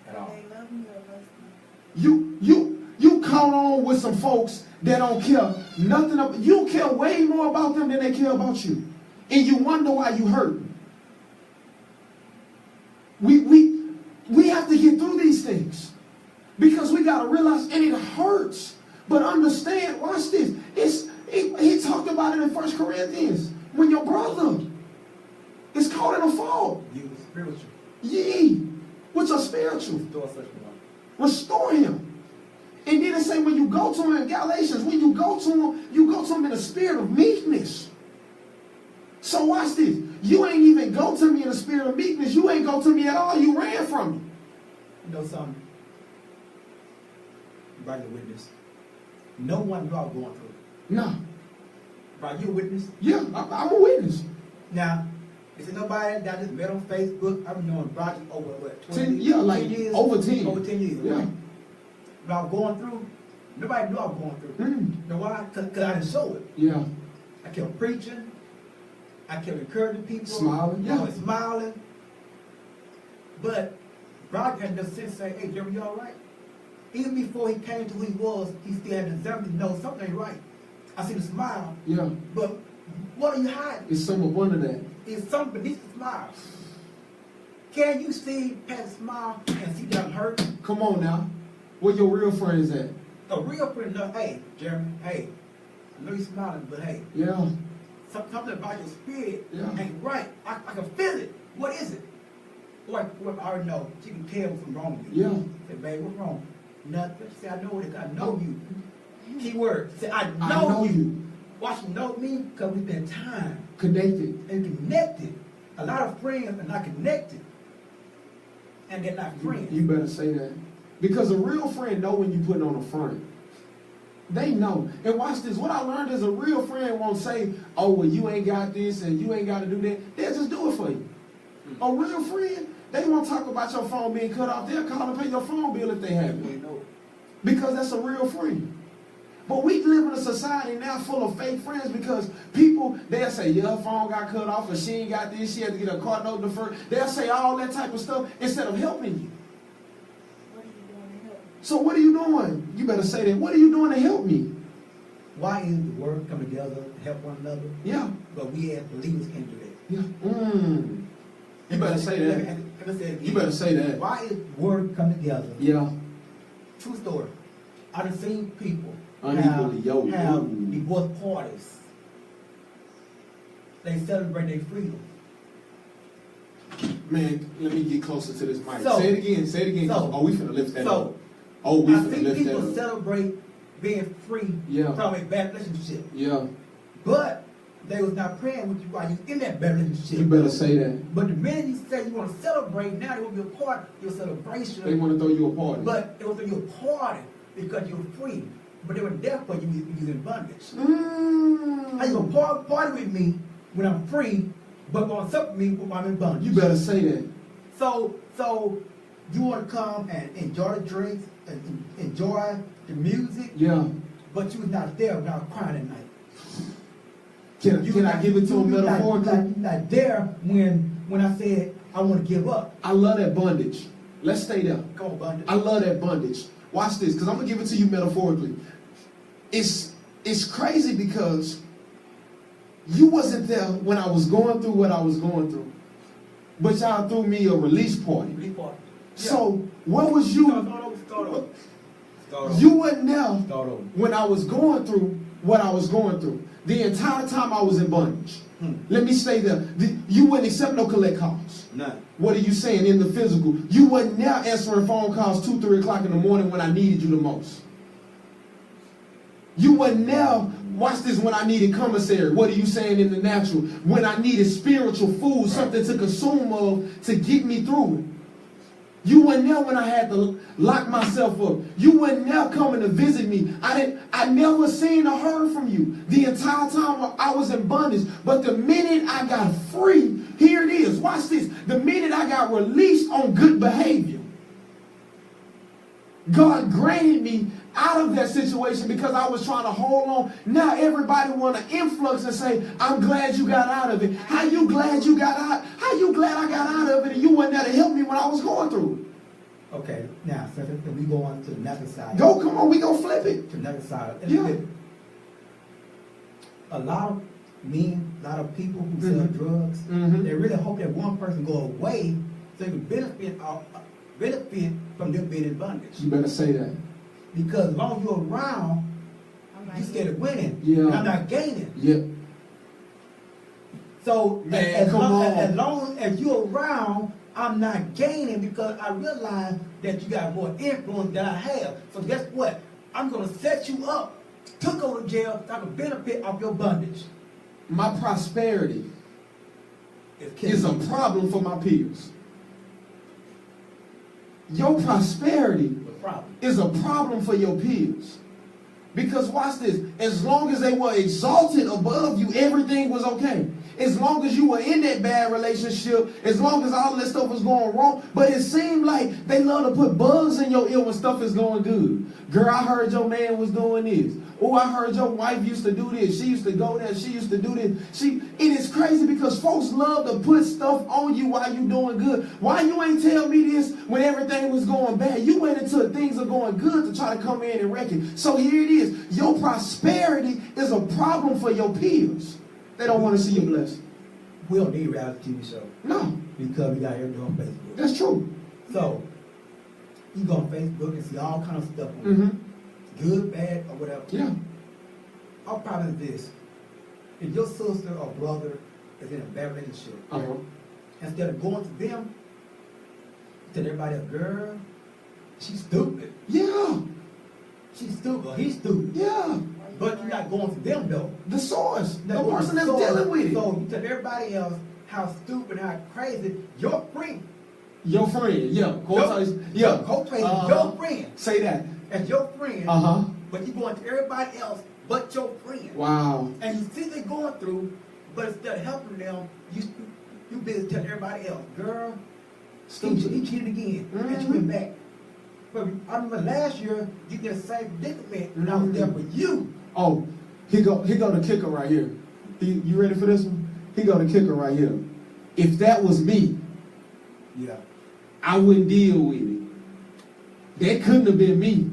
At all. they love me or love me. You count on with some folks that don't care nothing. You care way more about them than they care about you, and you wonder why you hurt. We have to get through these things because we gotta realize, and it hurts. But understand, watch this. He talked about it in 1 Corinthians. When your brother is caught in a fault, You was spiritual. ye, which are spiritual, Restore such one. restore him. And then it say when you go to him in Galatians, when you go to him in a spirit of meekness. So watch this. You ain't even go to me in a spirit of meekness. You ain't go to me at all. You ran from me. You know something? Right, your witness. No one knew I was going through it. No. Right, you a witness? Yeah, I'm a witness. Now, is there nobody that I just met on Facebook? I've been knowing Roger over what, 20 10, yeah, like 10 years? over 10. Over 10 years, Yeah. right? When I was going through, nobody knew I was going through. Mm. You know why? Because I didn't show it. Yeah. I kept preaching. I kept encouraging people. Smiling, yeah. I was smiling. But Roger had the sense to say, hey, Jeremy, you all right? Even before he came to who he was, he still had the discernment to know something ain't right. I see the smile, Yeah. but what are you hiding? It's some up under that. It's something beneath the smile. Can you see past the smile and see that I'm hurt? Come on now. Where your real friends at? A real friend knows, hey, Jeremy, hey, I know you're smiling, but hey, Yeah. something about your spirit Yeah. ain't right. I can feel it. What is it? Like, what I already know. She can tell what's wrong with you. Yeah. Say, babe, what's wrong? Nothing. She said, I know it. I know you. Key word. Say, I I know, know you. you. Watch you know me because we spend time Connected. and connected. A lot of friends are not connected. And they're not friends. You better say that. Because a real friend know when you putting on a front. They know. And watch this. What I learned is a real friend won't say, oh, well, you ain't got this and you ain't got to do that. They'll just do it for you. A real friend, they won't talk about your phone being cut off. They'll call and pay your phone bill if they have You it. ain't know it. Because that's a real friend. But we live in a society now full of fake friends because people, they'll say, yeah, her phone got cut off or she ain't got this, she had to get a car note deferred. They'll say all that type of stuff instead of helping you. What are you doing to help? So what are you doing? You better say that. What are you doing to help me? Why is the word come together to help one another? Yeah. But we as believers can't do that. Yeah. You better say that. Let me say it again. You better say that. Why is word come together? Yeah. True story. I done seen people Unequally yoked. have divorce parties. They celebrate their freedom. Man, let me get closer to this mic. So- say it again. Say it again. so- Oh, we finna lift that so, up. Oh, we I finna see lift that people up. celebrate being free Yeah. from a bad relationship. Yeah. But they was not praying with you while you in that bad relationship. You better say that. But the minute you say you want to celebrate, now they will be a part of your celebration. They want to throw you a party. But it was for your party because you're free. But they were there for you when you was in bondage. How you gonna party with me when I'm free, but gonna accept me when I'm in bondage? You better say that. So you want to come and enjoy the drinks and enjoy the music, Yeah. but you was not there when I was crying at night. Can I give it to him metaphorically? You're not there when I said I want to give up. I love that bondage. Let's stay there. Come on, bondage. I love that bondage. Watch this, because I'm going to give it to you metaphorically. It's crazy because you wasn't there when I was going through what I was going through. But y'all threw me a release party. Release party. So, where was you? Start over. You wasn't there Start over. when I was going through what I was going through. The entire time I was in bondage. Let me stay there. You wouldn't accept no collect calls. None. What are you saying in the physical? You wasn't now answering phone calls 2, 3 o'clock in the morning when I needed you the most. You wasn't now, watch this, when I needed commissary. What are you saying in the natural? When I needed spiritual food, something to consume of to get me through it. You weren't there when I had to lock myself up. You weren't there coming to visit me. I never seen or heard from you the entire time I was in bondage. But the minute I got free, here it is. Watch this. The minute I got released on good behavior, God granted me out of that situation because I was trying to hold on. Now everybody want to influx and say, I'm glad you got out of it. How you glad you got out? How you glad I got out of it and you weren't there to help me when I was going through it? Okay, now, so we go on to the next side. Go, come on, we gonna flip it. To the next side. Yeah. A lot of people who sell drugs, they really hope that one person go away so they can benefit from them being in bondage. You better say that. Because as long as you're around, you scared of winning. Yeah. And I'm not gaining. Yeah. So Man, as come on. long as you're around, I'm not gaining because I realize that you got more influence than I have. So guess what? I'm going to set you up to go to jail so I can benefit off your bondage. My prosperity It's is a problem for my peers. Your prosperity is a problem for your peers. Because watch this, as long as they were exalted above you, everything was okay. As long as you were in that bad relationship, as long as all this stuff was going wrong, but it seemed like they love to put bugs in your ear when stuff is going good. Girl, I heard your man was doing this. Oh, I heard your wife used to do this. She used to go there. She used to do this. It is crazy because folks love to put stuff on you while you doing good. Why you ain't tell me this when everything was going bad? You waited until things are going good to try to come in and wreck it. So here it is. Your prosperity is a problem for your peers. They don't want to see you blessed. We don't need a reality TV show. No. Because we got everything on Facebook. That's true. So, you go on Facebook and see all kind of stuff on good, bad, or whatever. Yeah. Our problem is this. If your sister or brother is in a bad relationship, instead of going to them, tell everybody, girl, she's stupid. Yeah. She's stupid. Or he's stupid. Yeah. But you're not going to them, though. The source. The That's person that's source. dealing with it. So you tell everybody else how stupid, how crazy your friend. Your friend. Yeah. Co-crazy, your friend. Say that. As your friend. But you going to everybody else but your friend. Wow. And you see they're going through, but instead of helping them, you busy telling everybody else, girl, he cheated again. And you went back. But I remember last year, you did the same predicament when I was there for you. Oh, he go the kicker right here. You ready for this one? He go the kicker right here. If that was me, Yeah. I wouldn't deal with it. That couldn't have been me.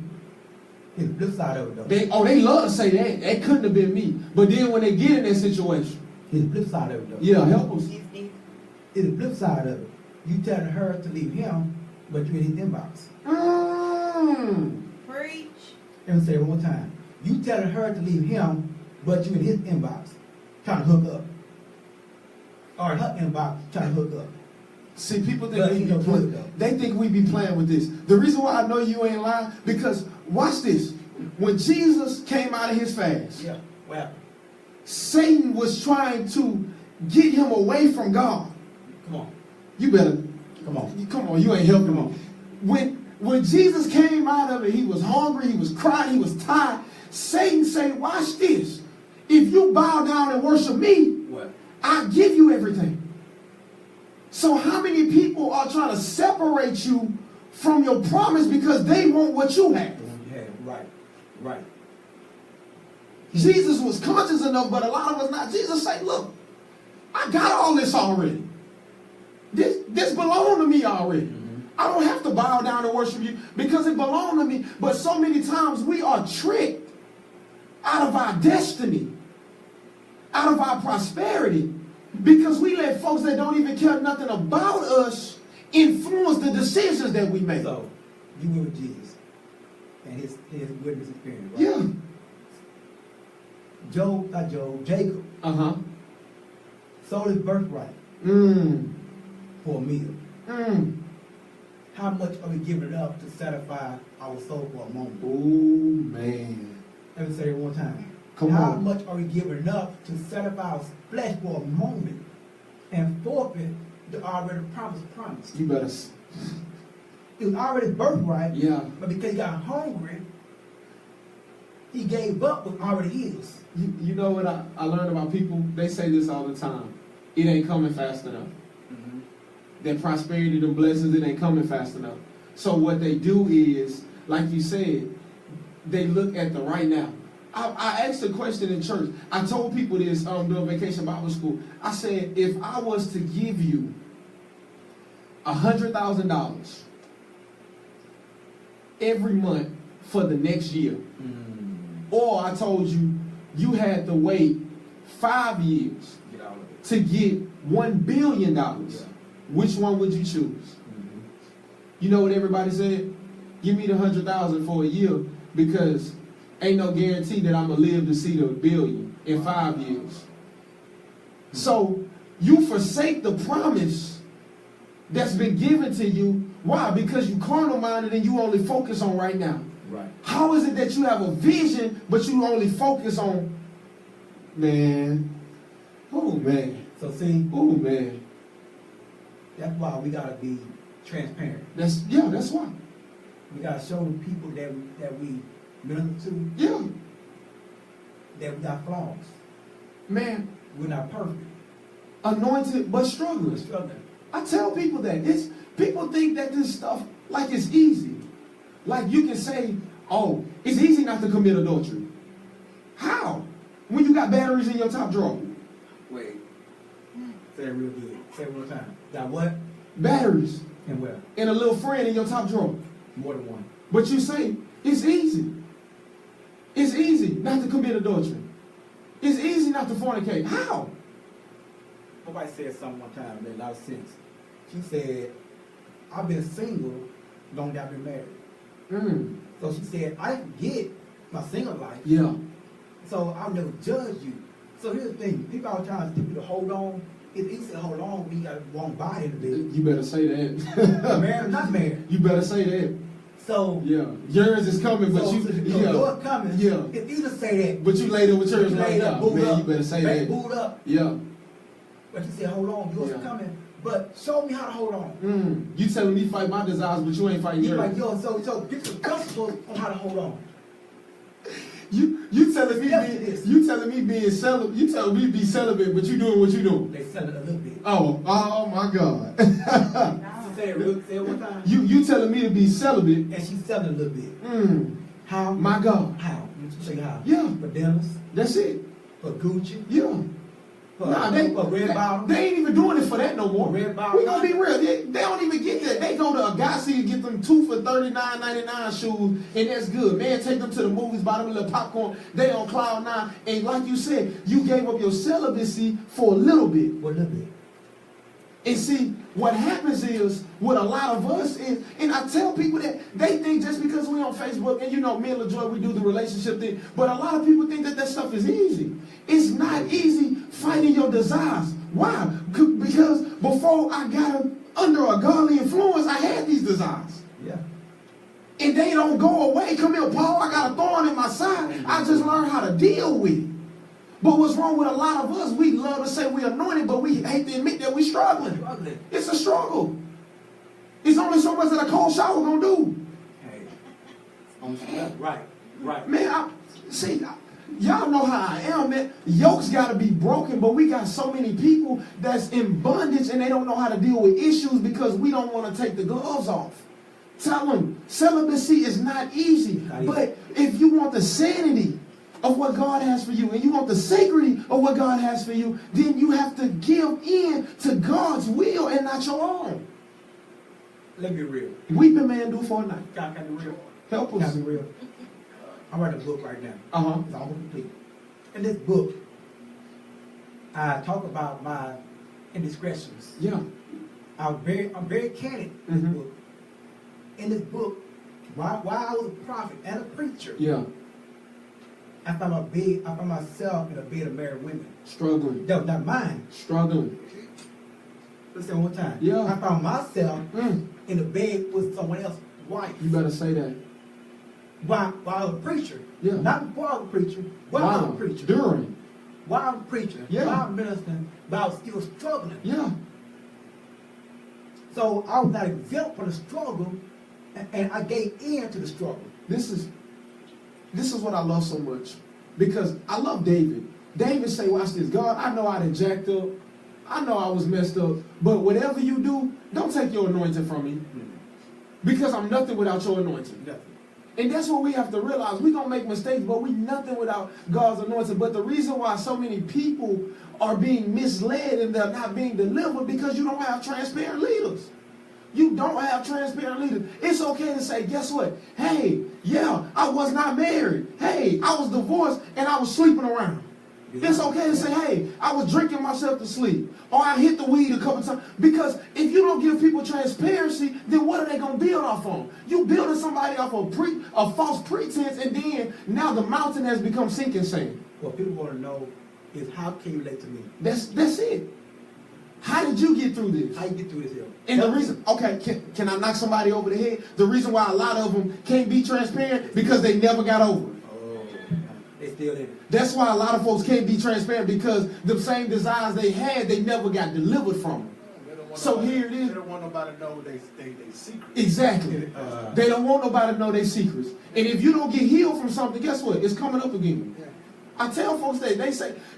It's the flip side of it, though. They love to say that. That couldn't have been me. But then when they get in that situation, It's the flip side of it, though. yeah, help us. It's the flip side of it. You telling her to leave him, but you in his inbox. Preach. Let me say it one more time. You telling her to leave him, but you in his inbox, trying to hook up. Or in her inbox, trying to hook up. See, people But think you know, they think we be playing with this. The reason why I know you ain't lying, because watch this. When Jesus came out of his fast, Yeah, what happened? Satan was trying to get him away from God. Come on. You better Come on. Come on, you ain't helping him. When Jesus came out of it, he was hungry, he was crying, he was tired. Satan said, watch this. If you bow down and worship me, What? I'll give you everything. So how many people are trying to separate you from your promise because they want what you have? Yeah, right. Right. Jesus was conscious enough, but a lot of us not. Jesus say, look, I got all this already. This belongs to me already. I don't have to bow down and worship you because it belongs to me. But so many times we are tricked out of our destiny, out of our prosperity, because we let folks that don't even care nothing about us influence the decisions that we make. So, you were with Jesus and his witness experience, right? Yeah. Jacob sold his birthright for a meal. How much are we giving up to satisfy our soul for a moment? Oh, man. Let me say it one time. Come How on. much are we giving up to satisfy our flesh for a moment and forfeit the already promise? You better. It was already birthright, Yeah. but because he got hungry, he gave up what already is. You know what I learned about people? They say this all the time. It ain't coming fast enough. That prosperity, the blessings, it ain't coming fast enough. So what they do is, like you said, they look at the right now. I asked a question in church. I told people this during Vacation Bible School. I said, if I was to give you $100,000 every month for the next year, or I told you you had to wait 5 years to get $1 billion, which one would you choose? You know what everybody said? Give me the 100,000 for a year because ain't no guarantee that I'm gonna live to see the billion in 5 years. So you forsake the promise that's been given to you. Why? Because you carnal minded and you only focus on right now. Right. How is it that you have a vision but you only focus on, man? Oh man. So see, Oh man. that's why we gotta be transparent. That's why. We gotta show the people that we minister to Yeah. that we got flaws. Man, We're not perfect. anointed but We're struggling. struggling. I tell people that. People think that this stuff, like it's easy. Like you can say, oh, it's easy not to commit adultery. How? When you got batteries in your top drawer. Wait. Say it real good. Say it one time. Got what? Batteries. And where? And a little friend in your top drawer. More than one. But you say, it's easy. It's easy not to commit adultery. It's easy not to fornicate. How? Somebody said something one time that made a lot of sense. She said, I've been single long as I've been married. So she said, I didn't get my single life. Yeah. So I'll never judge you. So here's the thing. People are trying to get you to hold on. It's easy to hold on when you got a wrong body in the bed. You better say that. Married or not married. You better say that. So Yeah. Yours is coming, but yours coming. Yeah. It's easy to say that. But you laid up with yours You right laid now. up, booed Man, up, you better say that. booed up. Yeah. But you said, hold on, yours is coming. But show me how to hold on. You telling me fight my desires, but you ain't fighting You yours. like, yo, so get some principles on how to hold on. You telling me being celibate. You telling me be celibate, but you doing what you doing. They sell it a little bit. Oh my God. Say it one time. You telling me to be celibate. And she's selling a little bit. How? My God. How? Show you how. Yeah. For Dennis, That's it. for Gucci, Yeah. for Red Bottom. They ain't even doing it for that no more. Red Bottom. We gonna be real. They don't even get that. They go to a Agassiz and get them 2 for $39.99 shoes, and that's good. Man, take them to the movies, buy them a little popcorn. They on cloud 9. And like you said, you gave up your celibacy for a little bit. For a little bit. And see, what happens is, with a lot of us is, and I tell people that they think just because we on Facebook, and you know, me and LaJoy, we do the relationship thing, but a lot of people think that stuff is easy. It's not easy fighting your desires. Why? Because before I got under a godly influence, I had these desires. Yeah. And they don't go away. Come here, Paul, I got a thorn in my side. I just learned how to deal with it. But what's wrong with a lot of us, we love to say we're anointed, but we hate to admit that we're struggling. It's a struggle. It's only so much that a cold shower gonna do. Hey. Right. Man, y'all know how I am, man. Yokes gotta be broken, but we got so many people that's in bondage and they don't know how to deal with issues because we don't want to take the gloves off. Tell them, celibacy is not easy. But if you want the sanity of what God has for you, and you want the safety of what God has for you, then you have to give in to God's will and not your own. Let me be real. Weeping man do for a night. Can I be real? Help Can I us. be real? I'm writing a book right now. Uh-huh. It's almost complete. In this book, I talk about my indiscretions. Yeah. I'm very candid in this Mhm. book. In this book, while I was a prophet and a preacher, Yeah. I found myself in a bed of married women. Struggling. That was not mine. Struggling. Let's say it one time. Yeah. I found myself Mm. in a bed with someone else's wife. You better say that. While I was a preacher. Yeah. Not before I was a preacher. While I was a preacher. During. While I was a preacher. Yeah. While I was ministering, but I was still struggling. Yeah. So I was not exempt from the struggle, and I gave in to the struggle. This is what I love so much. Because I love David. David say, watch this, God, I know I done jacked up. I know I was messed up. But whatever you do, don't take your anointing from me. Because I'm nothing without your anointing. Nothing. And that's what we have to realize. We're going to make mistakes, but we nothing without God's anointing. But the reason why so many people are being misled and they're not being delivered because you don't have transparent leaders. You don't have transparent leaders. It's okay to say, guess what? Hey, yeah, I was not married. Hey, I was divorced and I was sleeping around. It's okay to say, hey, I was drinking myself to sleep. Or I hit the weed a couple times. Because if you don't give people transparency, then what are they going to build off on? You building somebody off a false pretense, and then now the mountain has become sinking sand. What people want to know is, how can you relate to me? That's it. How did you get through this? How you get through this hill? And the reason, okay, can I knock somebody over the head? The reason why a lot of them can't be transparent, because they never got over it. They still in it. That's why a lot of folks can't be transparent, because the same desires they had, they never got delivered from them. So here it is. They don't want nobody to know they secret. Exactly. They don't want nobody to know their secrets. And if you don't get healed from something, guess what? It's coming up again. Yeah. I tell folks that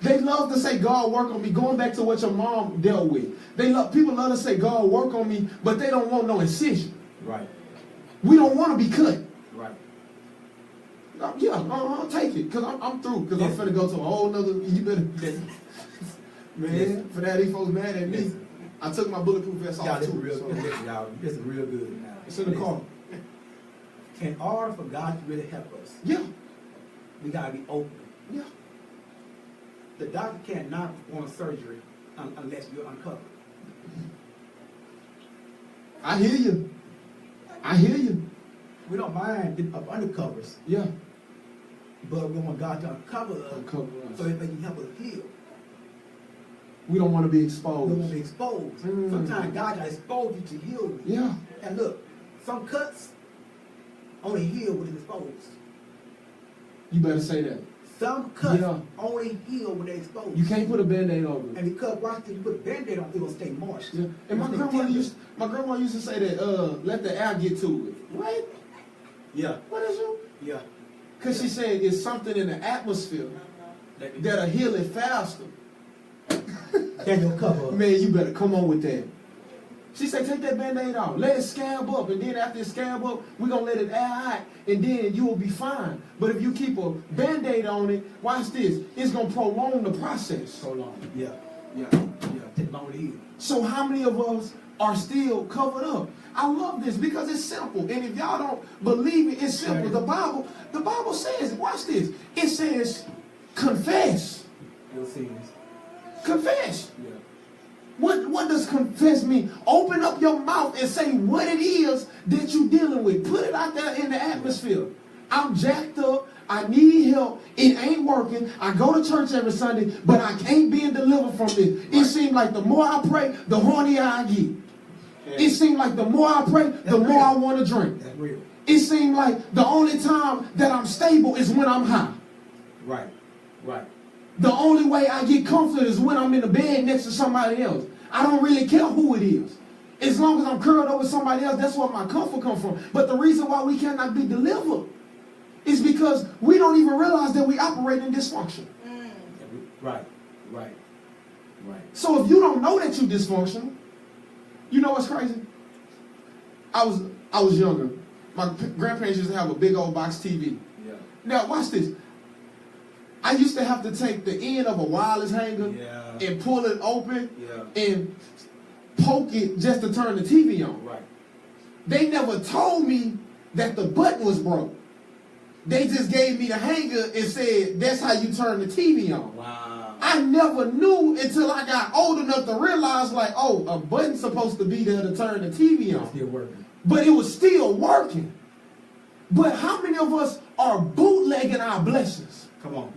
they love to say, God work on me, going back to what your mom dealt with. People love to say, God work on me, but they don't want no incision. Right. We don't want to be cut. Right. Yeah, take it, because I'm through, because I'm finna go to a whole nother, you better, man, for that, these folks mad at me. Listen. I took my bulletproof vest Y'all, off this is too. real So. good. Listen, y'all, this is real good. Now, It's in the car. in order for God to really help us, Yeah, we gotta be open. yeah. The doctor cannot perform surgery unless you're uncovered. I hear you. I hear you. We don't mind getting up undercovers, Yeah. but we want God to uncover us Uncover us. so that He can help us heal. We don't want to be We exposed. won't be exposed. Mm. Sometimes God got to expose you to heal you. Yeah. And look, some cuts only heal when it's exposed. You better say that. Some cuts Yeah. only heal when they're exposed. You can't put a Band-Aid over it. And because watch this, you put a Band-Aid on, it will stay moist. Yeah. And my grandma used to say that, let the air get to it. What? Yeah. What is you? Yeah. Because she said it's something in the atmosphere that'll heal it faster. Then you'll cover up. Man, you better come on with that. She said, take that Band-Aid off. Let it scab up. And then after it scab up, we're going to let it air out. And then you will be fine. But if you keep a Band-Aid on it, watch this. It's going to prolong the process. So long. Yeah. Yeah. Take long to heal. So how many of us are still covered up? I love this because it's simple. And if y'all don't believe it, it's simple. The Bible says, watch this. It says, confess. You'll see this. Confess. Yeah. What does confess mean? Open up your mouth and say what it is that you're dealing with. Put it out there in the atmosphere. I'm jacked up. I need help. It ain't working. I go to church every Sunday, but I ain't being delivered from this. It seems like the more I pray, the hornier I get. It seems like the more I pray, the more I want to drink. That's real. It seems like the only time that I'm stable is when I'm high. Right. Right. The only way I get comfort is when I'm in the bed next to somebody else. I don't really care who it is. As long as I'm curled over somebody else, that's where my comfort comes from. But the reason why we cannot be delivered is because we don't even realize that we operate in dysfunction. Right. Right. Right. So if you don't know that you're dysfunctional, you know what's crazy? I was younger. My grandparents used to have a big old box TV. Yeah. Now watch this. I used to have to take the end of a wireless hanger and pull it open and poke it just to turn the TV on. Right. They never told me that the button was broke. They just gave me the hanger and said, that's how you turn the TV on. Wow. I never knew until I got old enough to realize, like, oh, a button's supposed to be there to turn the TV on. It's still working. But it was still working. But how many of us are bootlegging our blessings? Come on.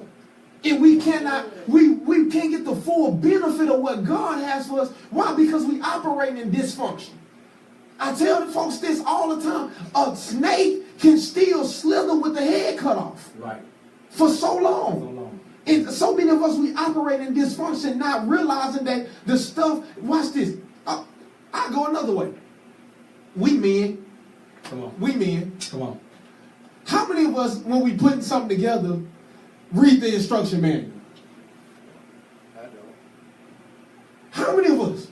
And we cannot, we can't get the full benefit of what God has for us. Why? Because we operate in dysfunction. I tell the folks this all the time. A snake can still slither with the head cut off. Right. For so long. And so many of us, we operate in dysfunction, not realizing that the stuff, watch this. I go another way. We men. Come on. We men. Come on. How many of us, when we putting something together, read the instruction manual? I don't. How many of us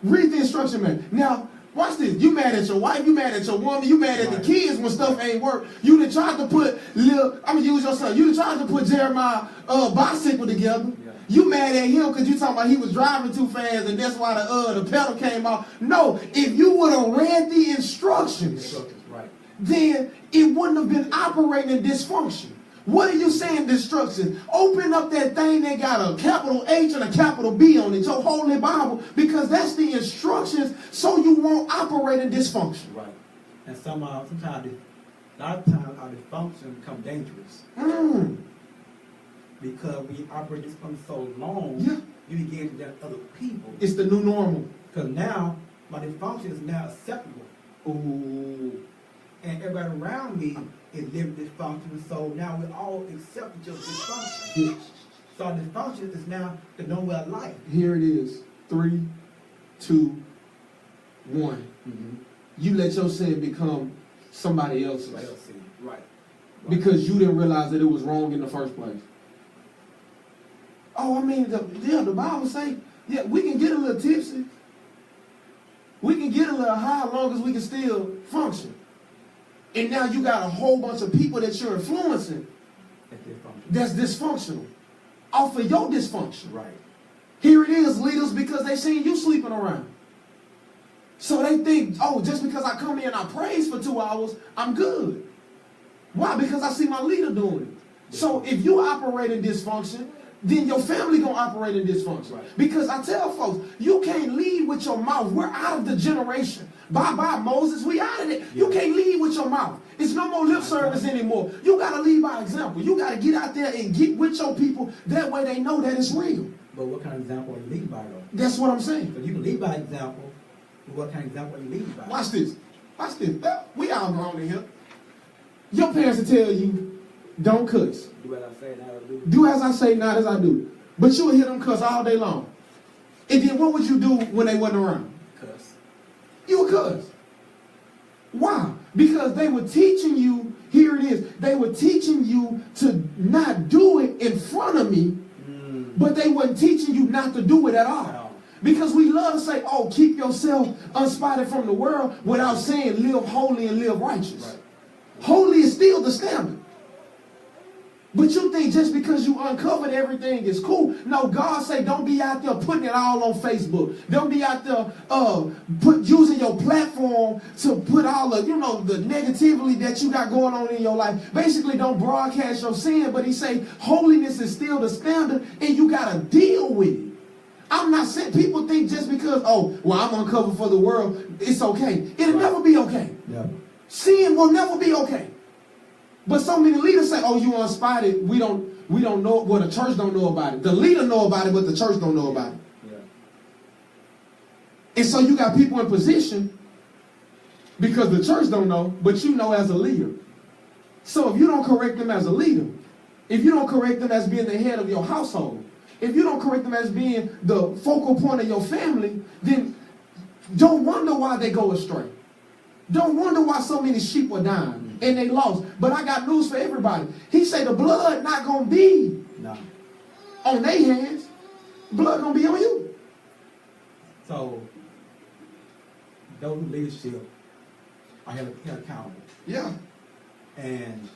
read the instruction manual? Now, watch this. You mad at your wife, you mad at your woman, you mad at the kids when stuff ain't work. You done tried to put I'm gonna use your son. You done tried to put Jeremiah bicycle together. Yeah. You mad at him because you talking about he was driving too fast and that's why the pedal came off. No, if you would have read the instructions, then it wouldn't have been operating in dysfunction. What are you saying, destruction? Open up that thing that got a capital H and a capital B on it, your Holy Bible, because that's the instructions so you won't operate in dysfunction. Right. And sometimes, a lot of times, our dysfunction become dangerous. Because we operate dysfunction so long, you begin to get other people. It's the new normal. Because now, my dysfunction is now acceptable. Ooh. And everybody around me is living dysfunction, so now we all accept each other's dysfunction. So our dysfunction is now the normal way of life. Here it is. 3, 2, 1. Mm-hmm. You let your sin become somebody else's. Right. Because you didn't realize that it was wrong in the first place. Oh, I mean, the Bible say, we can get a little tipsy. We can get a little high as long as we can still function. And now you got a whole bunch of people that you're influencing that's dysfunctional off of your dysfunction. Right. Here it is, leaders, because they seen you sleeping around. So they think, oh, just because I come here and I praise for 2 hours, I'm good. Why? Because I see my leader doing it. So if you operate in dysfunction, then your family gonna operate in dysfunction. Right. Because I tell folks, you can't lead with your mouth. We're out of the generation. Bye-bye, Moses. We out of it. Yeah. You can't lead with your mouth. It's no more lip service anymore. You got to lead by example. You got to get out there and get with your people. That way they know that it's real. But what kind of example are you leading by, though? That's what I'm saying. So you can lead by example, but what kind of example are you leading by? Watch this. Watch this. We all grown in here. Your parents will tell you, don't cuss. Do as I say, not as I do. Do as I say, not as I do. But you will hear them cuss all day long. And then what would you do when they wasn't around? Cuss. You would cuss. Why? Because they were teaching you, here it is, they were teaching you to not do it in front of me, but they weren't teaching you not to do it at all. Because we love to say, oh, keep yourself unspotted from the world without saying live holy and live righteous. Right. Holy is still the standard. But you think just because you uncovered everything is cool. No, God say don't be out there putting it all on Facebook. Don't be out there using your platform to put all the, the negativity that you got going on in your life. Basically, don't broadcast your sin, but he say holiness is still the standard and you got to deal with it. I'm not saying people think just because, I'm uncovered for the world, it's okay. It'll never be okay. Yeah. Sin will never be okay. But so many leaders say, you unspotted. We don't know. Well, the church don't know about it. The leader know about it, but the church don't know about it. Yeah. And so you got people in position because the church don't know, but you know as a leader. So if you don't correct them as a leader, if you don't correct them as being the head of your household, if you don't correct them as being the focal point of your family, then don't wonder why they go astray. Don't wonder why so many sheep are dying and they lost. But I got news for everybody. He said the blood not going to be on their hands. Blood going to be on you. So, those leadership are held accountable. Yeah. And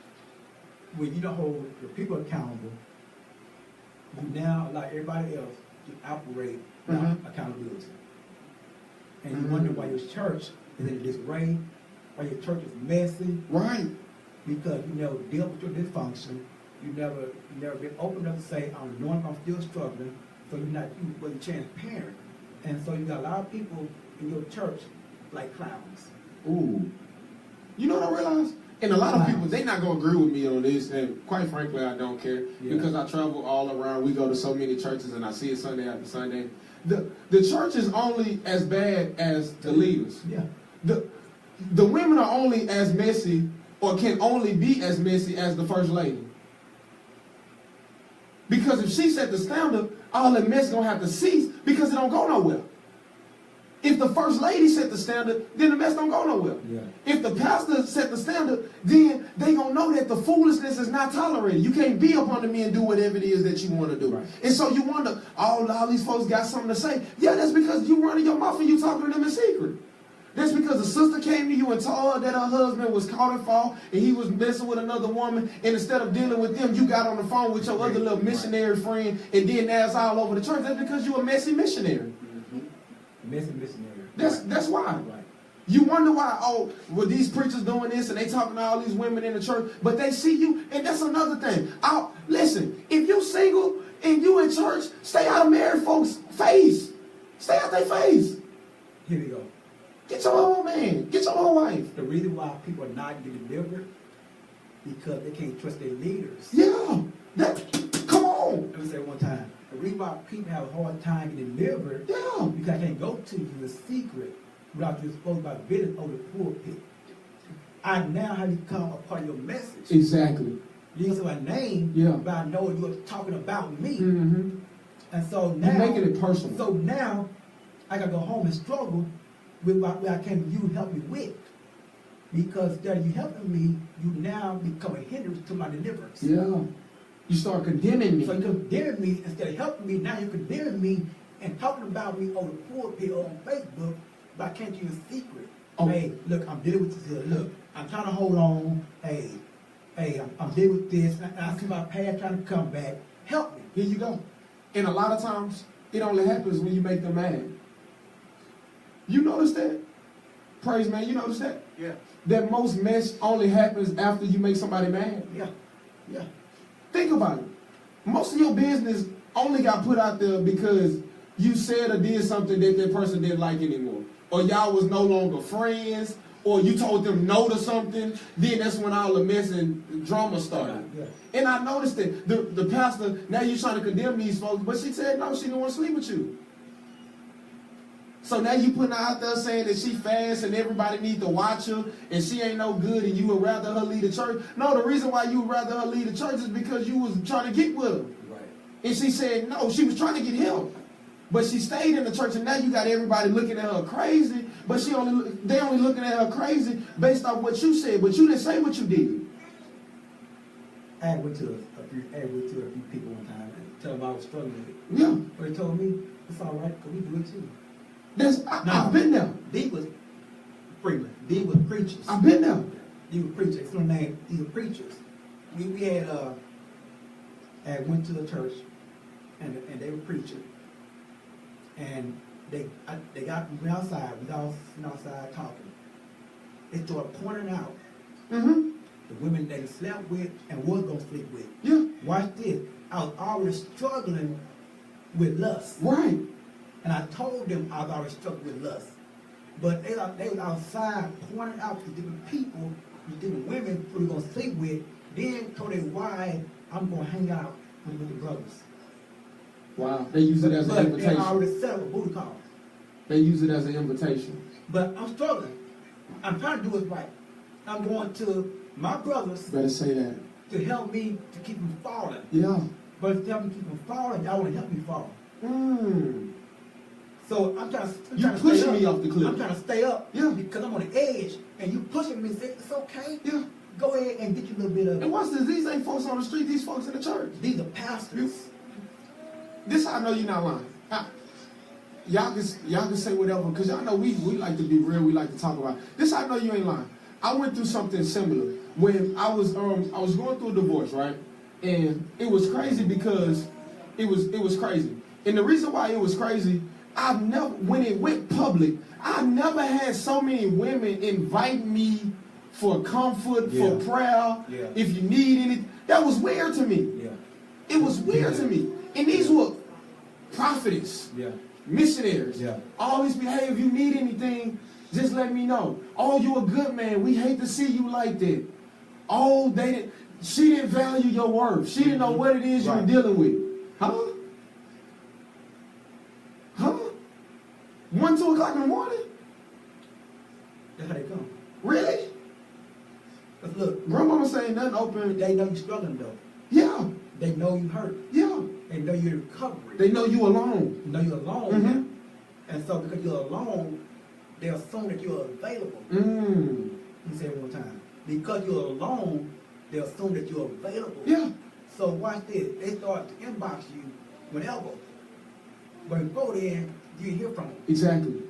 when you don't hold the people accountable, you now allow everybody else to operate without accountability. And you wonder why your church is in disarray, why your church is messy. Right. Because you never deal with your dysfunction. You never been open enough to say, I'm knowing I'm still struggling, so you wasn't transparent. And so you got a lot of people in your church like clowns. Ooh. You know what I realized? And a lot of people, they're not going to agree with me on this, and quite frankly, I don't care, because I travel all around. We go to so many churches, and I see it Sunday after Sunday. The church is only as bad as the leaders. Yeah. The women are only as messy, or can only be as messy as the first lady. Because if she set the standard, all the mess going to have to cease, because it don't go nowhere. If the first lady set the standard, then the mess don't go nowhere. Yeah. If the pastor set the standard, then they gonna know that the foolishness is not tolerated. You can't be up under me and do whatever it is that you want to do. Right. And so you wonder, all these folks got something to say. Yeah, that's because you running your mouth and you talking to them in secret. That's because the sister came to you and told her that her husband was caught in fault and he was messing with another woman. And instead of dealing with them, you got on the phone with your other little missionary friend and then that's all over the church. That's because you a messy missionary. Messy missionary. That's why. Right. You wonder why, well, these preachers doing this and they talking to all these women in the church, but they see you, and that's another thing. Listen, if you single and you in church, stay out of married folks' face. Stay out their face. Here we go. Get your own man. Get your own wife. The reason why people are not getting delivered, because they can't trust their leaders. Yeah. Come on. Let me say it one time. The reason why people have a hard time getting delivered, because I can't go to you in secret without you exposed by business over the pulpit. I now have become a part of your message. Exactly. You can say my name, but I know you're talking about me. Mm-hmm. And so now, you're making it personal. So now, I got to go home and struggle with what I can you help me with. Because instead you helping me, you now become a hindrance to my deliverance. Yeah. You start condemning me. So you condemn me instead of helping me. Now you're condemning me and talking about me on the pulpit or on Facebook, but I can't keep a secret. Oh. Hey, look, I'm dealing with this here. Look, I'm trying to hold on. Hey, I'm dealing with this. And I see my past trying to come back. Help me. Here you go. And a lot of times, it only happens when you make them mad. You notice that? Praise man, you notice that? Yeah. That most mess only happens after you make somebody mad. Yeah. Yeah. Think about it. Most of your business only got put out there because you said or did something that person didn't like anymore. Or y'all was no longer friends, or you told them no to something, then that's when all the mess and drama started. Yeah. And I noticed that the pastor, now you're trying to condemn these folks, but she said no, she didn't want to sleep with you. So now you putting her out there saying that she fast and everybody need to watch her and she ain't no good and you would rather her lead the church. No, the reason why you would rather her lead the church is because you was trying to get with her. Right. And she said no, she was trying to get help. But she stayed in the church and now you got everybody looking at her crazy, but they only looking at her crazy based off what you said, but you didn't say what you did. I went to a few people one time and told them I was struggling with it. Yeah. But they told me, it's all right, because we do it too. I've been there. These was preachers. I've been there. These were preachers. It's no name. These were preachers. We had went to the church, and they were preaching, and they went outside. We all sitting outside talking. They started pointing out the women that he slept with and was gonna sleep with. Yeah. Watch this. I was already struggling with lust. Right. And I told them I was already struck with lust. But they was outside pointing out to different people, to different women who were going to sleep with, then told them why I'm going to hang out with the brothers. Wow. They use it as an invitation. They already set up a booty call. They use it as an invitation. But I'm struggling. I'm trying to do it right. I'm going to my brothers. Better say that. To help me to keep from falling. Yeah. But to help me keep from falling, y'all want to help me fall. So I'm trying to pushing me off the cliff. I'm trying to stay up, because I'm on the edge, and you pushing me and say it's okay. Yeah. Go ahead and get you a little bit of. And watch this. These ain't folks on the street. These folks in the church. These are pastors. This how I know you're not lying. Y'all can say whatever because y'all know we like to be real. We like to talk about. This how I know you ain't lying. I went through something similar when I was going through a divorce, right? And it was crazy because It was crazy. And the reason why it was crazy, when it went public, I never had so many women invite me for comfort, for prayer, if you need anything. That was weird to me. Yeah. It was weird to me. And these were prophetess, missionaries. Yeah. Always be, hey, if you need anything, just let me know. Oh, you a good man. We hate to see you like that. Oh, she didn't value your worth. She didn't know what it is you were dealing with. Huh? 1, 2 o'clock in the morning? That's how they come. Really? But look, Grandmama saying nothing open. they know you're struggling though. Yeah. They know you hurt. Yeah. They know you're in recovery. They know you alone. They know you're alone. And so because you're alone, they assume that you're available. You say it one time. Because you're alone, they assume that you're available. Yeah. So watch this. They start to inbox you whenever. But before then, you didn't hear from them. Exactly.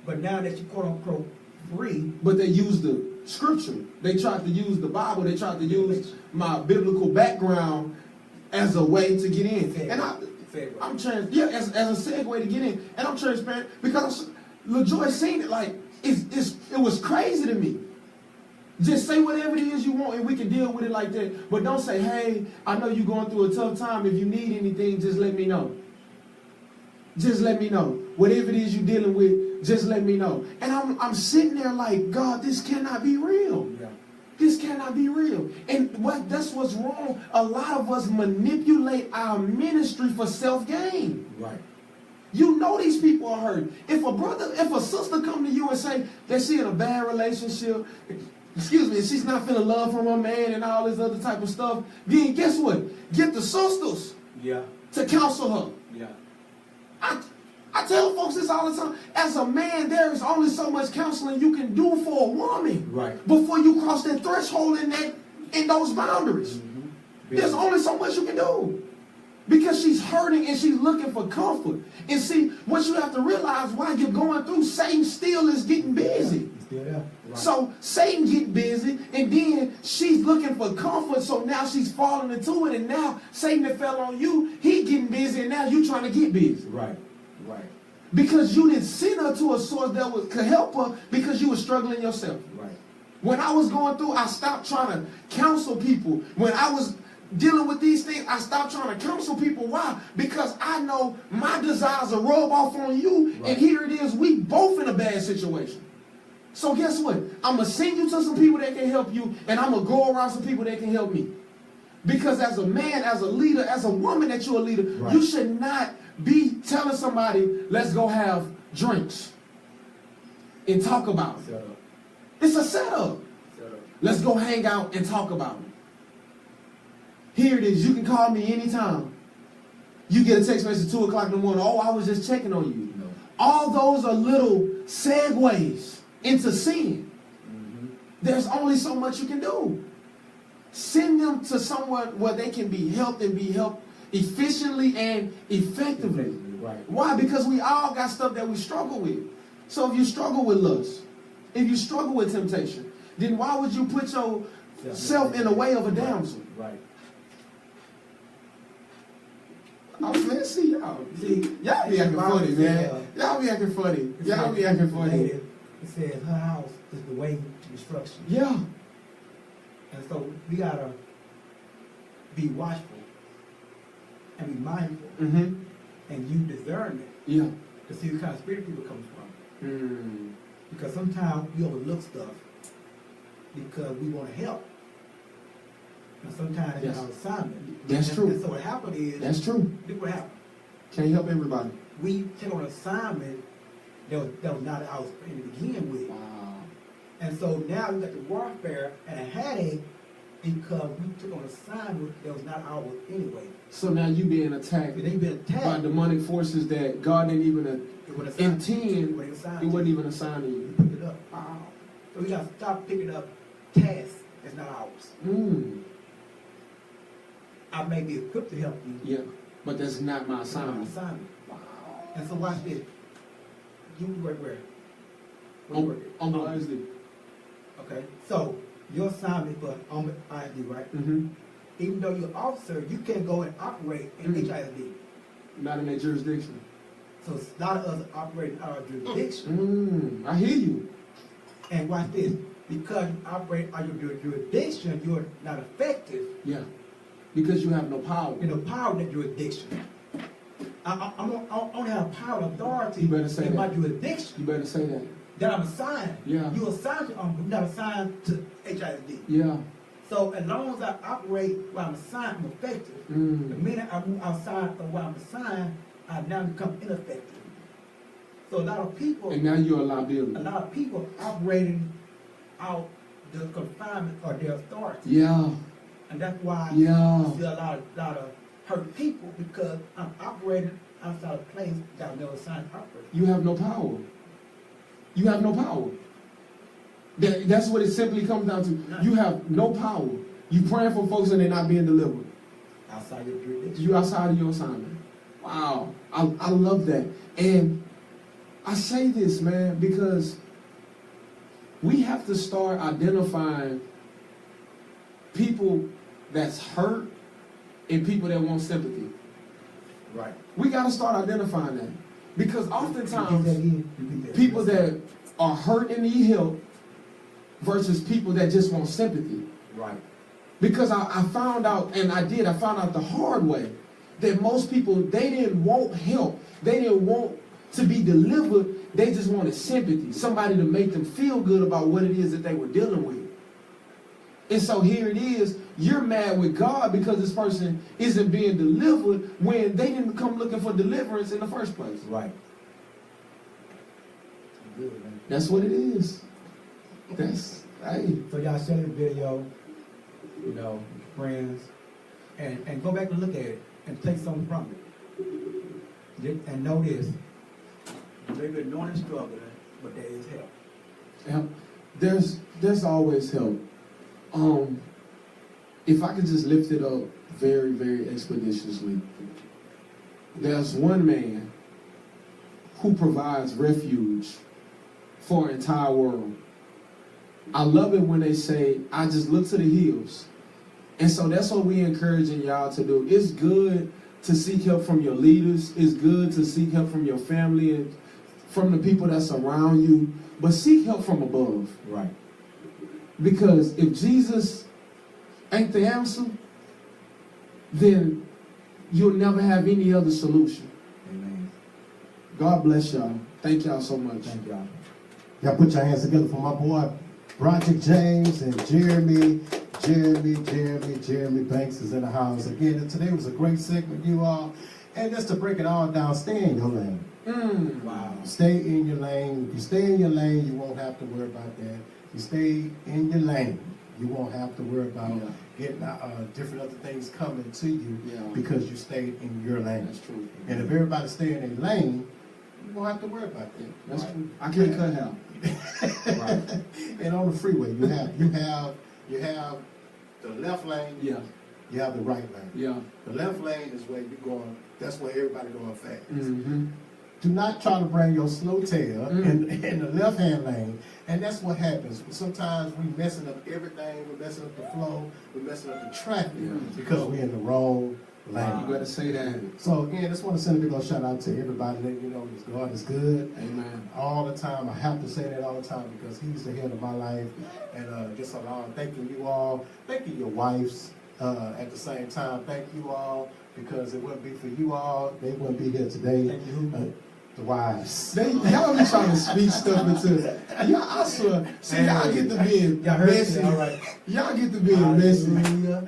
But now that you're quote unquote free. But they use the scripture. They tried to use the Bible. They tried to use my biblical background as a way to get in. And I'm trans. Yeah, as a segue to get in. And I'm transparent because LaJoy seen it like it was crazy to me. Just say whatever it is you want and we can deal with it like that. But don't say, hey, I know you're going through a tough time. If you need anything, just let me know. Just let me know. Whatever it is you're dealing with, just let me know. And I'm sitting there like, God, this cannot be real. Yeah. This cannot be real. And that's what's wrong. A lot of us manipulate our ministry for self-gain. Right. You know these people are hurt. If a sister come to you and say that she in a bad relationship, excuse me, she's not feeling love from her man and all this other type of stuff, then guess what? Get the sisters to counsel her. Yeah. I tell folks this all the time. As a man, there is only so much counseling you can do for a woman before you cross that threshold in those boundaries. There's only so much you can do. Because she's hurting and she's looking for comfort. And see, what you have to realize while you're going through, Satan still is getting busy. So Satan get busy, and then she's looking for comfort, so now she's falling into it, and now Satan that fell on you, he getting busy, and now you trying to get busy. Right. Because you didn't send her to a source that could help her because you were struggling yourself. Right. When I was going through, I stopped trying to counsel people. When I was dealing with these things, I stopped trying to counsel people. Why? Because I know my desires are rub off on you, and here it is, we both in a bad situation. So guess what? I'm going to send you to some people that can help you, and I'm going to go around some people that can help me. Because as a man, as a leader, as a woman that you're a leader, you should not be telling somebody, let's go have drinks and talk about it. It's a setup. Let's go hang out and talk about it. Here it is. You can call me anytime. You get a text message at 2 o'clock in the morning. Oh, I was just checking on you. No. All those are little segues into sin. There's only so much you can do. Send them to someone where they can be helped and be helped efficiently and effectively. Right. Why? Because we all got stuff that we struggle with. So if you struggle with lust, if you struggle with temptation, then why would you put yourself in the way of a damsel? Right. I was going to see y'all. Y'all be acting funny, man. Y'all be acting funny. Y'all be acting funny. It says her house is the way to destruction. Yeah. And so we gotta be watchful and be mindful and use discernment to see what kind of spirit people come from. Because sometimes we overlook stuff because we want to help. And sometimes it's our assignment. That's true. And so what happened is, that's true. Look what happened. Can't help everybody. We took on an assignment that was not ours to begin with. Wow. And so now we got the warfare and a headache because we took on an assignment that was not ours anyway. So now you being attacked by demonic forces that God didn't even intend. It wasn't even assigned to you. He picked it up. Wow. So we got to stop picking up tasks that's not ours. I may be equipped to help you. Yeah, but that's not my assignment. Wow. And so watch this. You work where? On the ISD. Okay. So your assignment for ISD, right? Even though you're an officer, you can't go and operate in HISD. Not in their jurisdiction. So a lot of us operate out of jurisdiction. I hear you. And watch this. Because you operate out of your jurisdiction, you're not effective. Yeah. Because you have no power. You know, power in that jurisdiction. I only have power and authority You better say in my that. jurisdiction You better say that. that I'm assigned. Yeah. You're assigned to, you're not assigned to HISD. Yeah. So as long as I operate where I'm assigned, I'm effective. The minute I move outside of where I'm assigned, I now become ineffective. So a lot of people, And now you're a liability. a lot of people operating out the confinement or their authority. Yeah. And that's why Yeah. I see a lot of hurt people, because I'm operating outside of place that I'm never assigned to operate. You have no power. You have no power. That's what it simply comes down to. You have no power. You praying for folks and they're not being delivered. Outside your jurisdiction. You outside of your assignment. Wow. I love that. And I say this, man, because we have to start identifying people that's hurt and people that want sympathy. Right. We got to start identifying that. Because Repeat that oftentimes, again. Repeat that. people that are hurt and need help versus people that just want sympathy. Right. Because I found out, and I found out the hard way, that most people, they didn't want help. They didn't want to be delivered. They just wanted sympathy. Somebody to make them feel good about what it is that they were dealing with. And so here it is, you're mad with God because this person isn't being delivered when they didn't come looking for deliverance in the first place. Right. Good, man. That's what it is. That's, hey. So y'all share the video, you know, friends, and go back and look at it and take something from it. And know this, maybe knowing and struggling, but there is help. There's always help. If I could just lift it up very, very expeditiously. There's one man who provides refuge for an entire world. I love it when they say, I just look to the hills. And so that's what we encouraging y'all to do. It's good to seek help from your leaders. It's good to seek help from your family and from the people that's around you. But seek help from above. Right. Because if Jesus ain't the answer, then you'll never have any other solution. Amen. God bless y'all. Thank y'all so much. Thank y'all. Y'all put your hands together for my boy, Project James and Jeremy Banks is in the house. Again, today was a great segment, you all. And just to break it all down, stay in your lane. Wow. Stay in your lane. If you stay in your lane, you won't have to worry about that. You stay in your lane, you won't have to worry about getting different other things coming to you because you stayed in your lane. That's true. And if everybody stay in their lane, you won't have to worry about that. That's true. I can't cut hair. Right. And on the freeway, you have the left lane. Yeah. You have the right lane. Yeah. The left lane is where you're going. That's where everybody going fast. Mm-hmm. Do not try to bring your slow tail in the left-hand lane. And that's what happens. Sometimes we messing up everything. We're messing up the flow. We're messing up the traffic because we're in the wrong lane. You better say that. So again, I just want to send a big old shout out to everybody that God is good. Amen. All the time. I have to say that all the time because He's the head of my life. And just allowing, thanking you all, thanking your wives at the same time. Thank you all because it wouldn't be for you all, they wouldn't be here today. Thank you. The wives. Y'all be trying to speak stuff into y'all. I swear. See, y'all get to being messy. All right. Y'all get to being messy. Hallelujah.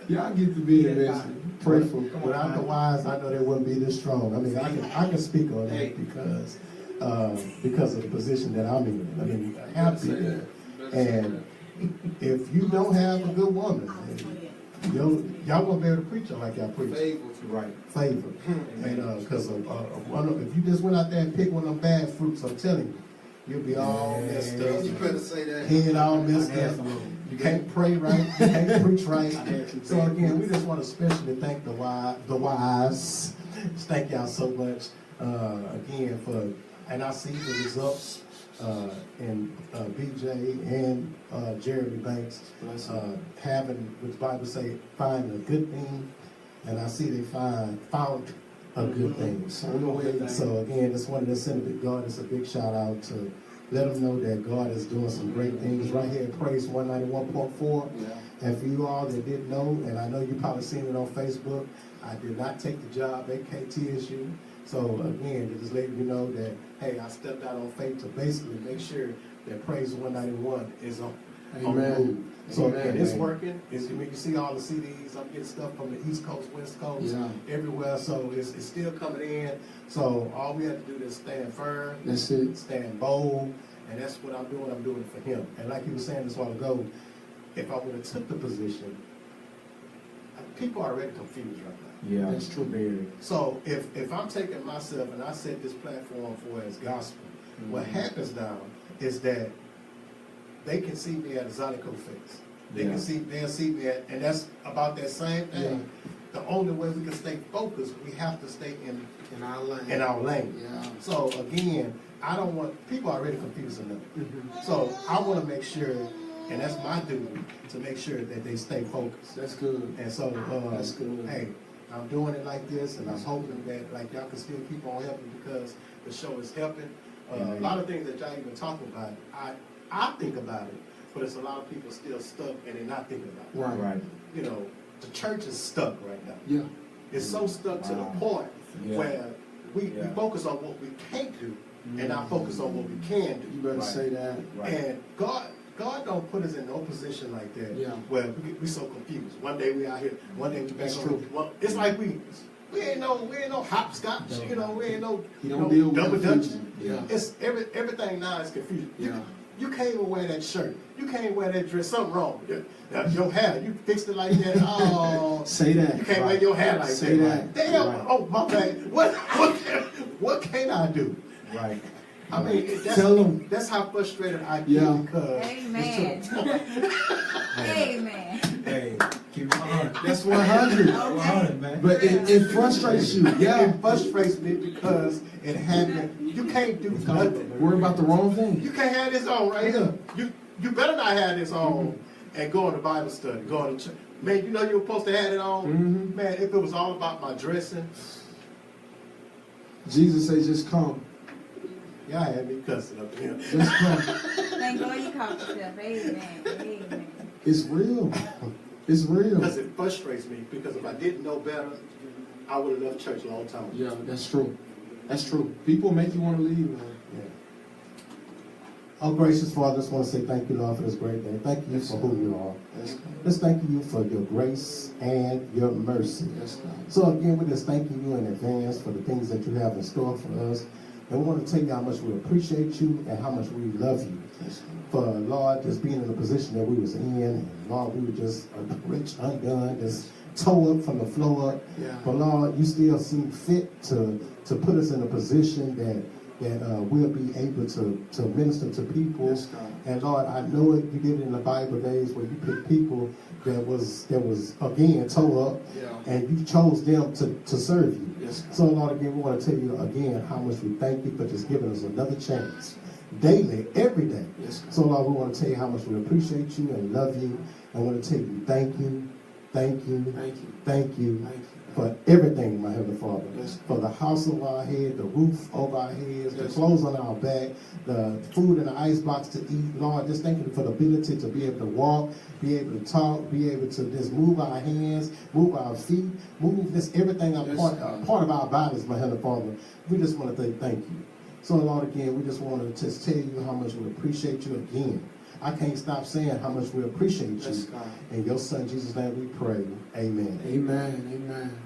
Y'all get to being messy. Pray for. Without the wives, I know they wouldn't be this strong. I mean, I can speak on that because of the position that I'm in. I mean, happy. And if you don't have a good woman, y'all won't be able to preach her like y'all preach. Right, favor. And because if you just went out there and picked one of them bad fruits, I'm telling you, you'll be all messed up. You better say that. Head all messed up. You can't pray right. You can't preach right. So again, we just want to especially thank the wives. Thank y'all so much again for, and I see the results in BJ and Jeremy Banks having, which the Bible say, find a good thing. And I see they found a good thing. So again, just wanted to send a God a big shout out to let them know that God is doing some great things right here at Praise 191.4. Yeah. And for you all that didn't know, and I know you probably seen it on Facebook, I did not take the job at KTSU. So again, just letting you know that, hey, I stepped out on faith to basically make sure that Praise 191 is on the move. So again, it's working. You can see all the CDs. I'm getting stuff from the East Coast, West Coast, everywhere. So it's still coming in. So all we have to do is stand firm. That's it. Stand bold. And that's what I'm doing. I'm doing it for him. And like you were saying this a while ago, if I would have took the position, people are already confused right now. Yeah, that's true. Very. So if I'm taking myself and I set this platform for as gospel, what happens now is that they can see me at a Zydeco face. They'll see me at, and that's about that same thing. Yeah. The only way we can stay focused, we have to stay in our lane. In our lane. Yeah. So again, I don't want people already confused enough. So I want to make sure, and that's my duty, to make sure that they stay focused. That's good. And so that's good. Hey, I'm doing it like this, and I'm hoping that like y'all can still keep on helping because the show is helping. A lot of things that y'all even talking about, I think about it, but it's a lot of people still stuck and they're not thinking about it. Right. You know, the church is stuck right now. Yeah. It's so stuck to the point where we focus on what we can't do and not focus on what we can do. You better say that. Right. And God don't put us in no position like that where we so confused. One day we out here, one day we back on. Well, it's like we ain't no hopscotch, you know, we ain't no double dutch. Yeah. It's everything now is confused. You can't even wear that shirt. You can't wear that dress. Something wrong. Your hair, you fixed it like that. Oh, say that. You can't wear your hair like say that. Damn. Right. Oh my bad. What can I do? Right. I mean, that's how frustrated I get because. Amen. Amen. Hey, keep it 100. That's 100. 100, man. But it frustrates you. Yeah, it frustrates me because it happened. You can't do nothing. Worry about the wrong thing. You can't have this on right here. You better not have this on and go on to Bible study, go on to church. Man, you know you were supposed to have it on. Man, if it was all about my dressing. Jesus says, just come. Y'all had me cussing up here. Just come. Thank God you called yourself. Amen. Amen. It's real. It's real. Because it frustrates me. Because if I didn't know better, I would have left church a long time ago. Yeah, that's true. That's true. People make you want to leave, man. Yeah. Oh, gracious Father, I just want to say thank you, Lord, for this great day. Thank you for who you are. Just thank you for your grace and your mercy. So again, we're just thanking you in advance for the things that you have in store for us. And we want to tell you how much we appreciate you and how much we love you. For Lord, just being in the position that we was in, and Lord, we were just rich, undone, just tore up from the floor up. Yeah. But Lord, you still seem fit to put us in a position that we'll be able to minister to people. Yes, and Lord, I know it. You did it in the Bible days where you picked people that was again tore up, and you chose them to serve you. Yes, so Lord, again, we want to tell you again how much we thank you for just giving us another chance, daily, every day. Yes, so Lord, we want to tell you how much we appreciate you and love you, and we want to tell you thank you, thank you, thank you, thank you. For everything, my Heavenly Father. Yes. For the house over our head, the roof over our heads, the clothes on our back, the food in the icebox to eat. Lord, just thank you for the ability to be able to walk, be able to talk, be able to just move our hands, move our feet, move this everything part of our bodies, my Heavenly Father. We just want to say thank you. So, Lord, again, we just want to just tell you how much we appreciate you again. I can't stop saying how much we appreciate you. In your Son, Jesus' name we pray. Amen. Amen. Amen.